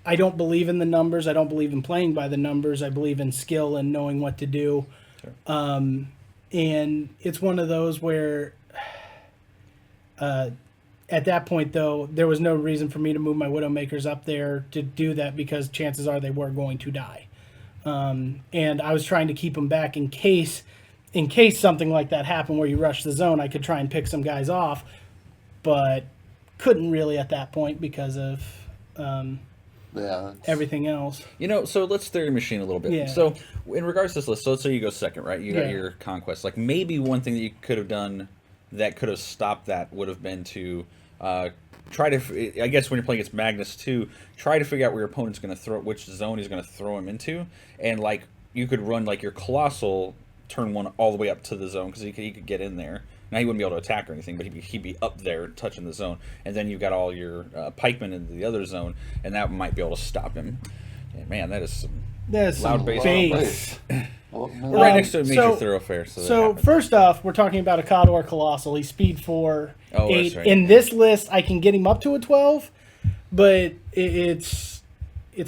I don't believe in the numbers. I don't believe in playing by the numbers. I believe in skill and knowing what to do. Sure. And it's one of those where, at that point, though, there was no reason for me to move my Widowmakers up there to do that because chances are they were going to die. And I was trying to keep them back in case something like that happened where you rush the zone. I could try and pick some guys off, but couldn't really at that point because of everything else. So let's theory machine a little bit. Yeah. So in regards to this list, so let's say you go second, right? You got your conquest. Like maybe one thing that you could have done that could have stopped that would have been to try to, I guess when you're playing against Magnus too, try to figure out where your opponent's going to throw, which zone he's going to throw him into, and like you could run like your Colossal turn 1 all the way up to the zone because he could get in there. Now he wouldn't be able to attack or anything, but he'd be up there touching the zone, and then you've got all your pikemen in the other zone, and that might be able to stop him. And man, that is some loud bass. Oh, We're right next to a major thoroughfare. So first off, we're talking about a Khador Colossal. He's speed 4, 8. That's right. In this list, I can get him up to a 12, but it's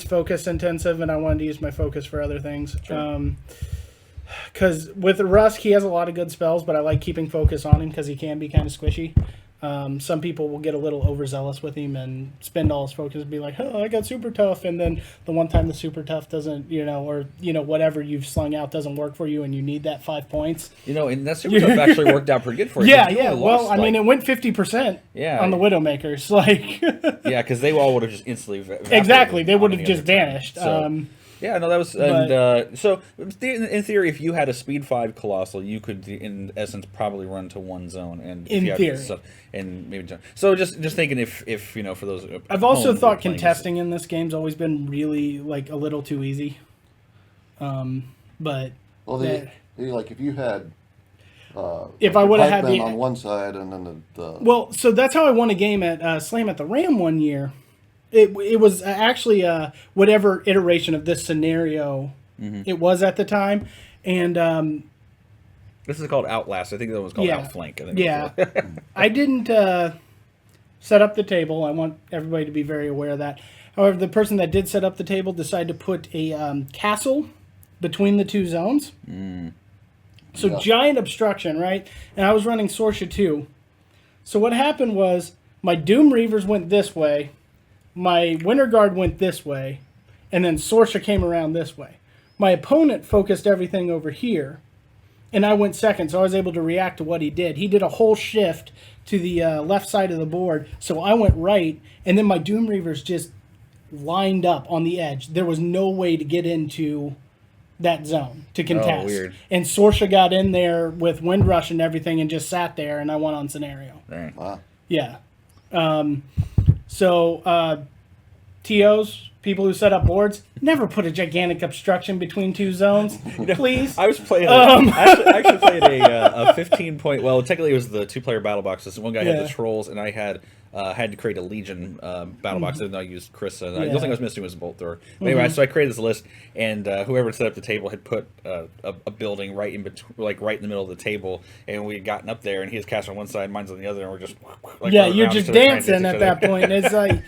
focus intensive, and I wanted to use my focus for other things. Sure. Because with Rusk, he has a lot of good spells, but I like keeping focus on him because he can be kind of squishy. Some people will get a little overzealous with him and spend all his focus and be like, oh, I got super tough. And then the one time the super tough doesn't, or, whatever you've slung out doesn't work for you and you need that 5 points. And that super tough actually worked out pretty good for you. Yeah. Well, I mean, it went 50% on the Widowmakers. Like, yeah, because they all would have just instantly exactly. They would have just vanished. So, yeah, no, that was... And, so, in theory, if you had a Speed 5 Colossal, you could, in essence, probably run to one zone. And in theory. Stuff, and maybe, so just thinking if for those... I've also thought contesting in this game's always been really, like, a little too easy. But... Well, like, if you had... if I would have had the... on one side and then the... Well, so that's how I won a game at Slam at the Ram one year. It was actually whatever iteration of this scenario it was at the time, and this is called Outlast. I think that was called Outflank. I think yeah, I didn't set up the table. I want everybody to be very aware of that. However, the person that did set up the table decided to put a castle between the two zones. So giant obstruction, right? And I was running Sorsha 2. So what happened was my Doom Reavers went this way. My Winter Guard went this way, and then Sorsha came around this way. My opponent focused everything over here, and I went second, so I was able to react to what he did. He did a whole shift to the left side of the board, so I went right, and then my Doom Reavers just lined up on the edge. There was no way to get into that zone to contest. Oh, weird. And Sorsha got in there with Windrush and everything and just sat there, and I won on scenario. Right. Wow. Yeah. So, TOs, people who set up boards, never put a gigantic obstruction between two zones, please. I was playing. I actually played a 15-point. Well, technically it was the 2-player battle boxes. One guy had the trolls, and I had to create a Legion battle box. And I used Chris. The only thing I was missing was a bolt thrower. But anyway, so I created this list, and whoever set up the table had put a building right in between, like right in the middle of the table, and we had gotten up there, and he was cast on one side, mine's on the other, and we're just like you're just dancing at that point. It's like,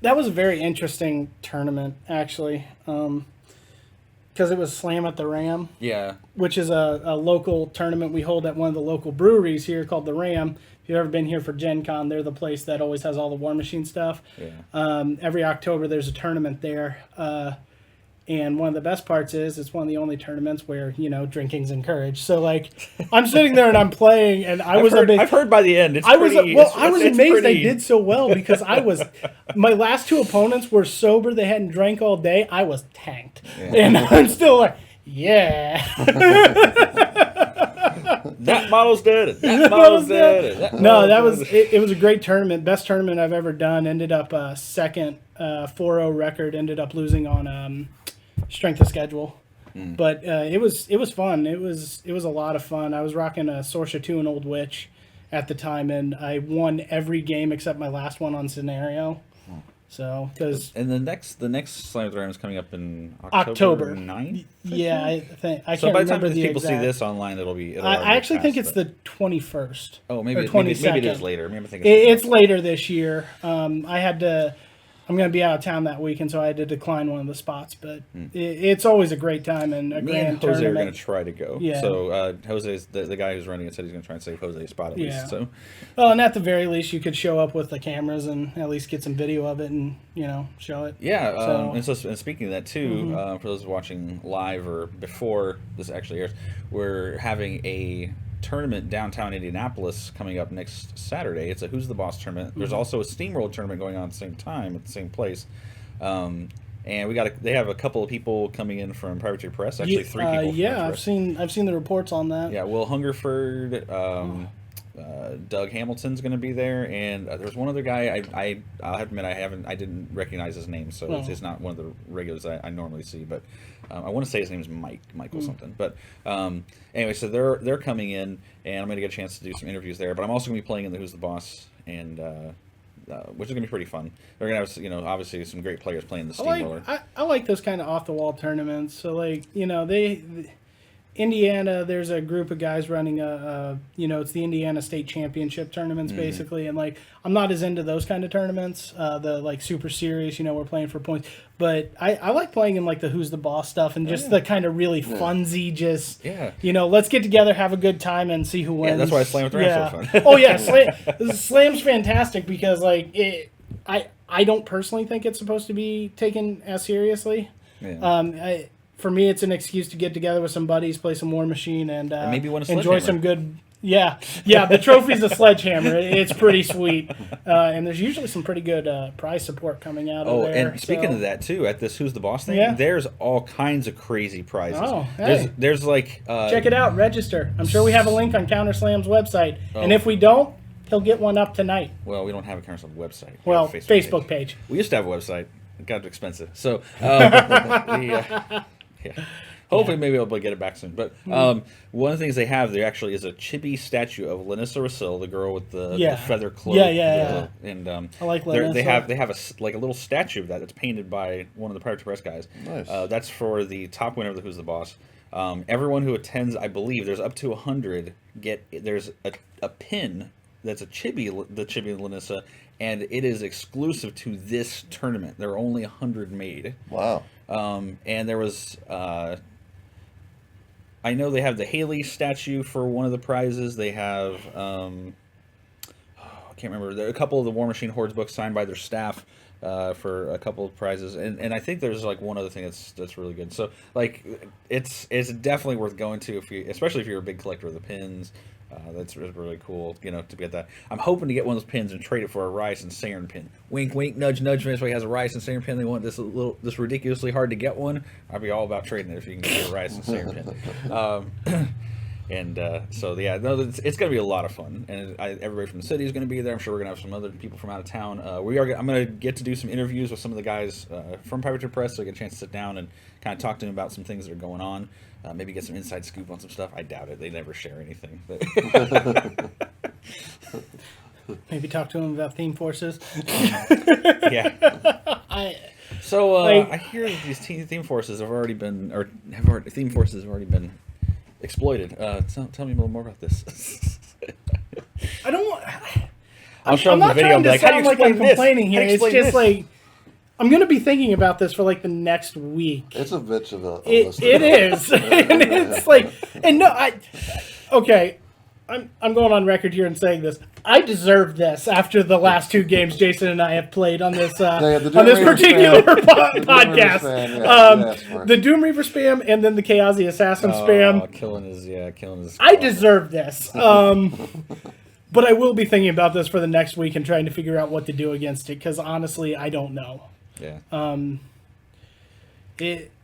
that was a very interesting tournament actually, because it was Slam at the Ram. Yeah. Which is a local tournament we hold at one of the local breweries here called the Ram. If you've ever been here for Gen Con, they're the place that always has all the War Machine stuff. Yeah. Every October there's a tournament there. And one of the best parts is it's one of the only tournaments where, drinking's encouraged. So, like, I'm sitting there and I'm playing, and I've heard by the end, I was amazed I did so well because my last two opponents were sober. They hadn't drank all day. I was tanked. Yeah. And I'm still like, yeah. That model's dead. That model's dead. It was a great tournament. Best tournament I've ever done. Ended up second, 4-0 record. Ended up losing on strength of schedule. But it was fun. It was a lot of fun. I was rocking a Sorsha 2 and Old Witch at the time, and I won every game except my last one on scenario. So, and the next Slam at the Ram is coming up in October 9th? Yeah, I think. I so can't by the time remember people see this online, it'll I actually think it's the 21st. Oh, maybe it is later. Maybe I think it's later this year. I'm going to be out of town that week, and so I had to decline one of the spots. But it's always a great time and a grand tournament. Jose are going to try to go. Yeah. So Jose's the guy who's running it said he's going to try and save Jose's spot at least. So. Well, and at the very least, you could show up with the cameras and at least get some video of it and show it. Yeah. And speaking of that too, for those watching live or before this actually airs, we're having a tournament downtown Indianapolis coming up next Saturday. It's a Who's the Boss tournament. There's also a SteamWorld tournament going on at the same time at the same place. And they have a couple of people coming in from Privateer Press. Actually, 3 people. I've seen the reports on that. Yeah, Will Hungerford, Doug Hamilton's going to be there, and there's one other guy. I'll have to admit I didn't recognize his name, so it's not one of the regulars I normally see. But I want to say his name is Michael something. But anyway, so they're coming in, and I'm going to get a chance to do some interviews there. But I'm also going to be playing in the Who's the Boss, and which is going to be pretty fun. They're going to have obviously some great players playing the Steamroller. I like those kind of off the wall tournaments. So they Indiana, there's a group of guys running it's the Indiana State Championship tournaments basically, and I'm not as into those kind of tournaments, the super serious, we're playing for points, but I like playing in the Who's the Boss stuff and just the kind of really funsy, just let's get together, have a good time, and see who wins. Yeah, that's why Slam with Ram's so fun. Oh yeah, Slam's fantastic because I don't personally think it's supposed to be taken as seriously. Yeah. For me, it's an excuse to get together with some buddies, play some War Machine, and maybe win a enjoy sledgehammer. some good. Yeah. The trophy's a sledgehammer. It's pretty sweet, and there's usually some pretty good prize support coming out of there. Oh, and speaking of that too, at this Who's the Boss thing, there's all kinds of crazy prizes. Oh, hey. There's check it out, register. I'm sure we have a link on Counterslam's website, and if we don't, he'll get one up tonight. Well, we don't have a Counterslam website. Well, Facebook page. We used to have a website. It got expensive, so. Yeah. Hopefully, maybe I'll be able to get it back soon. But one of the things they have there actually is a chibi statue of Lanissa Rasil, the girl with the feather cloak. Yeah. And I like Lanissa. They have a little statue of that's painted by one of the Pirate Press guys. Nice. That's for the top winner of the Who's the Boss. Everyone who attends, I believe, there's up to 100. There's a pin that's the chibi Lanissa, and it is exclusive to this tournament. There are only 100 made. Wow. And there was, I know they have the Haley statue for one of the prizes. They have, I can't remember. There are a couple of the War Machine Hordes books signed by their staff for a couple of prizes, and I think there's one other thing that's really good. So it's definitely worth going to especially if you're a big collector of the pins. That's really cool, to get that. I'm hoping to get one of those pins and trade it for a Rice and Saren pin. Wink, wink, nudge, nudge. If anybody has a Rice and Saren pin, they want this ridiculously hard to get one. I'd be all about trading it if you can get a Rice and Saren pin. It's going to be a lot of fun, and everybody from the city is going to be there. I'm sure we're going to have some other people from out of town. I'm going to get to do some interviews with some of the guys from Pirate Press, so I get a chance to sit down and kind of talk to them about some things that are going on. Maybe get some inside scoop on some stuff. I doubt it. They never share anything. Maybe talk to them about Theme Forces. Yeah. I hear that these theme forces have already been, theme forces have already been exploited. Tell me a little more about this. I don't want. I'll show them the video. I'm not trying to sound like I'm complaining here. It's just this? I'm going to be thinking about this for the next week. It's a bitch of a it is. And it's okay, I'm going on record here and saying this. I deserve this after the last two games Jason and I have played on this particular podcast. The Doom Reaver spam and then the Chaosy Assassin spam. Killing his. I deserve this. But I will be thinking about this for the next week and trying to figure out what to do against it, because honestly, I don't know. Yeah.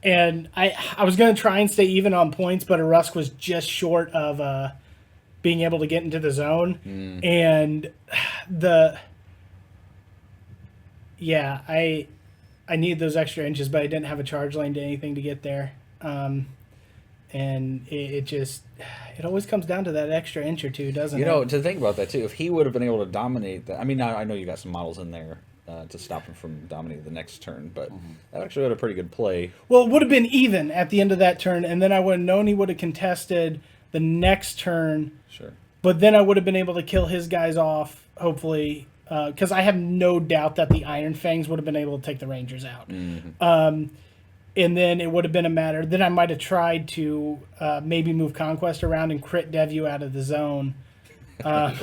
And I was going to try and stay even on points, but Irusk was just short of being able to get into the zone. And I need those extra inches, but I didn't have a charge lane to anything to get there. And it always comes down to that extra inch or two, doesn't it? To think about that too, if he would have been able to dominate that, I mean, I know you got some models in there to stop him from dominating the next turn, but that actually had a pretty good play. Well, it would have been even at the end of that turn, and then I would have known he would have contested the next turn. Sure. But then I would have been able to kill his guys off, hopefully, because I have no doubt that the Iron Fangs would have been able to take the Rangers out. And then it would have been a matter. Then I might have tried to maybe move Conquest around and crit Devu out of the zone. And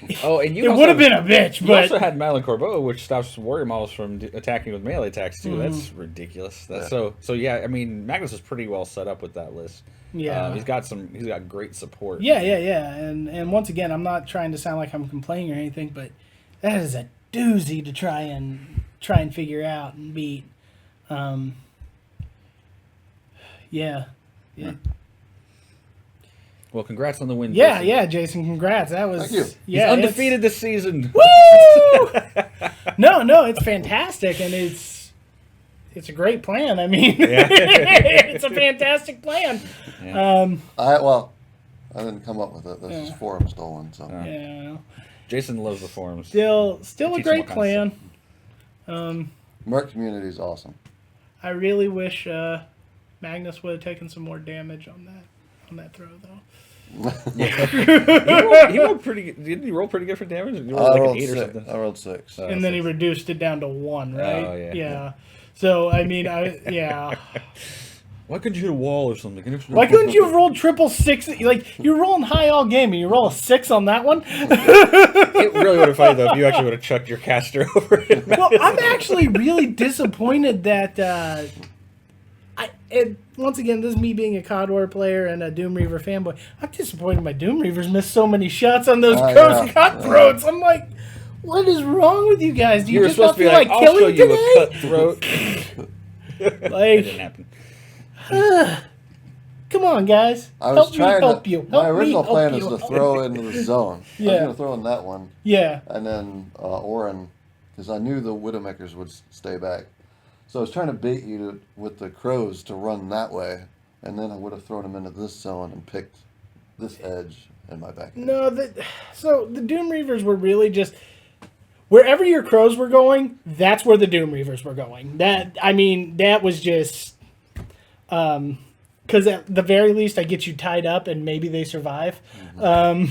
it would have been a bitch. You but also had Madeline Corbeau, which stops warrior models from attacking with melee attacks too. That's ridiculous. So yeah. I mean, Magnus is pretty well set up with that list. Yeah, he's got great support. Yeah. And once again, I'm not trying to sound like I'm complaining or anything, but that is a doozy to try and figure out and beat. Yeah. Well, congrats on the win. Yeah, Jason. yeah, Jason, congrats. That was Thank you. yeah, He's undefeated this season. Woo! No, it's fantastic, and it's a great plan. I mean, it's a fantastic plan. Yeah. I didn't come up with it. This is forum stolen. So Yeah, Jason loves the forums. still a Teach him great what kind of plan. Merc community is awesome. I really wish Magnus would have taken some more damage on that throw, though. He rolled pretty good. Didn't he roll pretty good for damage? He rolled I like rolled an 8 or six. something. I rolled 6. And then he reduced it down to 1, right? Oh, yeah. So I mean, yeah. Why couldn't you hit a wall or something? Why couldn't you have rolled 666? Like, you're rolling high all game and you roll a 6 on that one? It really would have funny though if you actually would have chucked your caster over it. Well, I'm actually really disappointed that once again, this is me being a Khador player and a Doom Reaver fanboy. I'm disappointed my Doom Reavers missed so many shots on those Coast Cutthroats. I'm like, what is wrong with you guys? Do you were just not supposed to be feel like, like I'll show killing you today? a cutthroat. It Like, didn't happen. come on, guys. I was trying help to. you. My Help original me, plan help is you. to throw into the zone. I Yeah. was going to throw in that one, Yeah. and then Orin, because I knew the Widowmakers would stay back. So I was trying to bait you with the crows to run that way, and then I would have thrown them into this zone and picked this edge in my back. No, so the Doom Reavers were really just wherever your crows were going, that's where the Doom Reavers were going. That was just because at the very least I get you tied up and maybe they survive. Like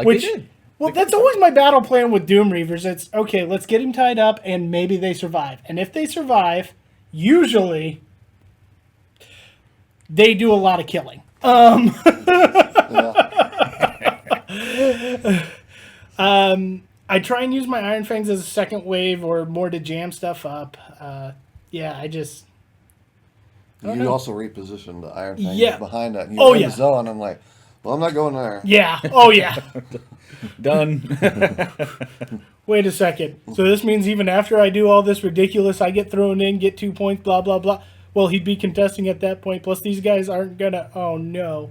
Which, they did. well, that's always my battle plan with Doom Reavers. It's okay, let's get him tied up and maybe they survive. And if they survive, usually they do a lot of killing. I try and use my Iron Fangs as a second wave or more to jam stuff up. You also repositioned the Iron Fang Yeah. behind that. And Oh, were in yeah. the zone. I'm like, well, I'm not going there. Yeah. Oh, yeah. Done. Wait a second. So this means even after I do all this ridiculous, I get thrown in, get 2 points, blah, blah, blah. Well, he'd be contesting at that point. Plus, these guys aren't going to... Oh, no.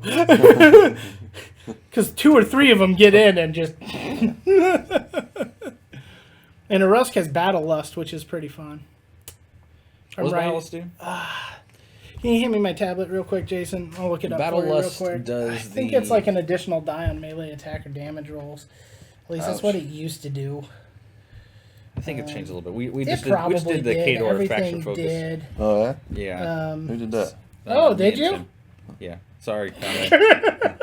Because 2 or 3 of them get in and just... And Irusk has Battle Lust, which is pretty fun. What does right. Battle Lust do? Can you hand me my tablet real quick, Jason? I'll look it up Battle for you Lust real quick. does I think the- it's like an additional die on melee attack or damage rolls. At least that's what it used to do. I think it changed a little bit. We It just probably did the did. Khador faction Everything focus. did. Oh, yeah? Yeah. Who did that? Oh, Me did and you? Tim. Yeah. Sorry, Conrad.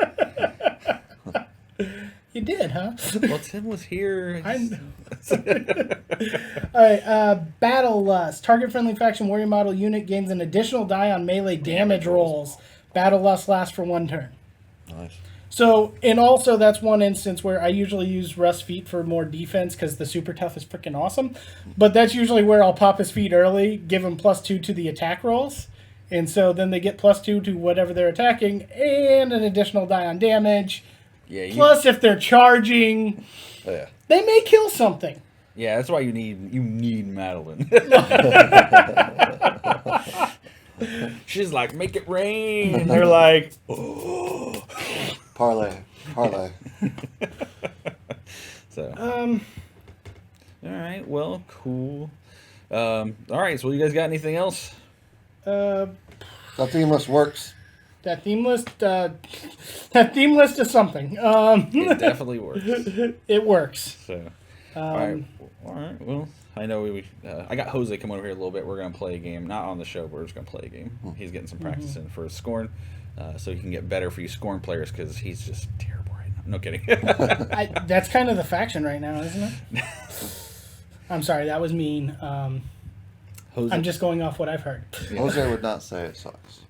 You did, huh? Well, Tim was here. I know. All right, Battle Lust. Target-friendly faction warrior model unit gains an additional die on melee damage rolls. Battle Lust lasts for 1 turn. Nice. So, and also that's one instance where I usually use Russ feet for more defense because the super tough is freaking awesome. But that's usually where I'll pop his feet early, give him +2 to the attack rolls. And so then they get +2 to whatever they're attacking and an additional die on damage. Yeah. Plus, if they're charging, Oh, yeah. they may kill something. Yeah, that's why you need Madeline. She's like, make it rain, and they're like, oh. Parlay. So. All right. Well, cool. All right. So, you guys got anything else? That theme list works. That theme list is something. It definitely works. It works. So. All right. Well, I know I got Jose come over here a little bit. We're gonna play a game, not on the show. But we're just gonna play a game. He's getting some practice in for his scorn, so he can get better for you scorn players because he's just terrible right now. No kidding. That's kind of the faction right now, isn't it? I'm sorry, that was mean. Jose, I'm just going off what I've heard. Jose would not say it sucks.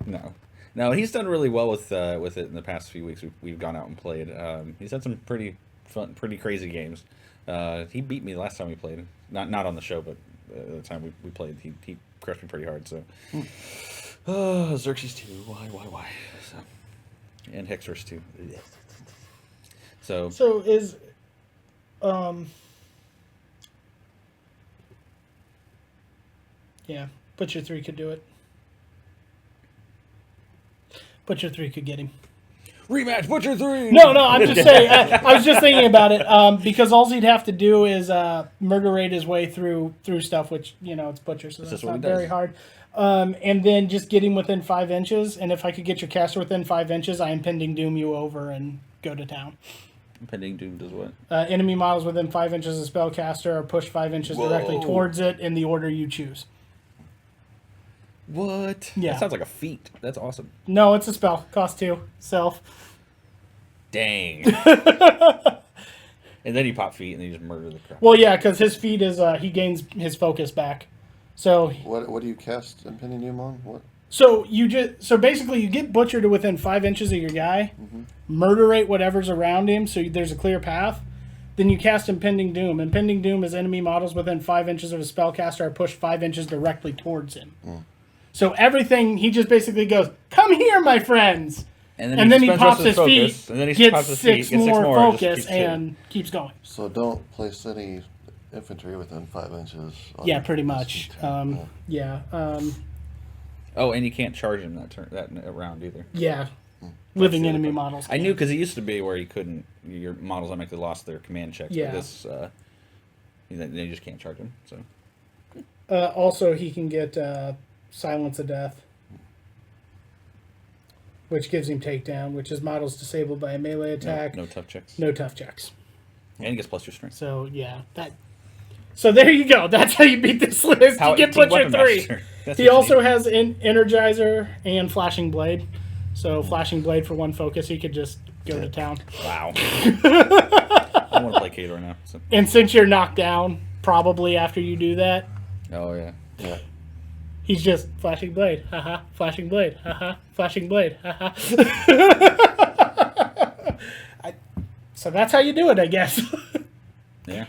No, he's done really well with it in the past few weeks. We've gone out and played. He's had some pretty fun, pretty crazy games. He beat me the last time we played. Not on the show, but the time we played, he crushed me pretty hard. So, Xerxes 2, why? So, and Hexorus 2. So is yeah, Butcher 3 could do it. Butcher 3 could get him. Rematch Butcher 3. No, I'm just saying. I was just thinking about it because all he'd have to do is murder rate his way through stuff, which it's Butcher, so that's not very hard. And then just get him within 5 inches. And if I could get your caster within 5 inches, I Impending Doom you over and go to town. Impending Doom does what? Enemy models within 5 inches of spellcaster are pushed 5 inches directly towards it in the order you choose. What? Yeah. That sounds like a feat. That's awesome. No, it's a spell. Cost 2. Self. Dang. And then you pop feet and then you just murder the crap. Well, yeah, because his feat is he gains his focus back. So What do you cast Impending Doom on? What? So basically you get Butcher to within 5 inches of your guy, murder rate whatever's around him, so there's a clear path. Then you cast Impending Doom. Impending Doom is enemy models within 5 inches of a spellcaster are pushed 5 inches directly towards him. So everything, he just basically goes, "Come here, my friends!" And then he pops his feet, and then he gets pops his 6 feet, gets more and just focus, keeps shooting. and keeps going. So don't place any infantry within 5 inches. Yeah, pretty much. Yeah. Oh, and you can't charge him that round either. Yeah. Living enemy models. I knew because it used to be where you couldn't. Your models automatically lost their command checks. Yeah. But this, you just can't charge him. So. Also, he can get Silence of Death, which gives him takedown, which is models disabled by a melee attack. No tough checks. No tough checks. And he gets +2 strength. So yeah, So there you go. That's how you beat this list. You get Butcher 3. He also has Energizer and Flashing Blade. So Flashing Blade for 1 focus, he could just go to town. Wow. I want to play Khador now. So. And since you're knocked down, probably after you do that, Oh yeah. Yeah. he's just Flashing Blade, haha, Flashing Blade, haha, Flashing Blade, haha. So that's how you do it, I guess. Yeah.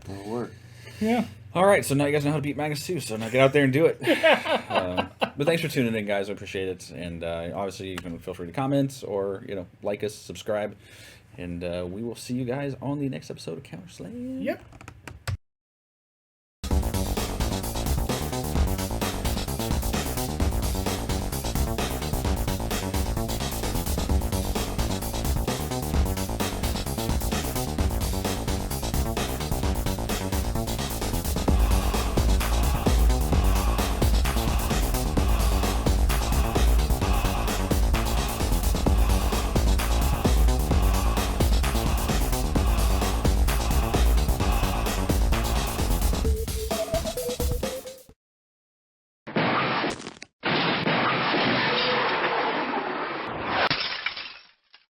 That'll work. Yeah. All right, so now you guys know how to beat Magnus 2, so now get out there and do it. But thanks for tuning in, guys. I appreciate it. And obviously, you can feel free to comment or, like us, subscribe. And we will see you guys on the next episode of Counter Slay. Yep.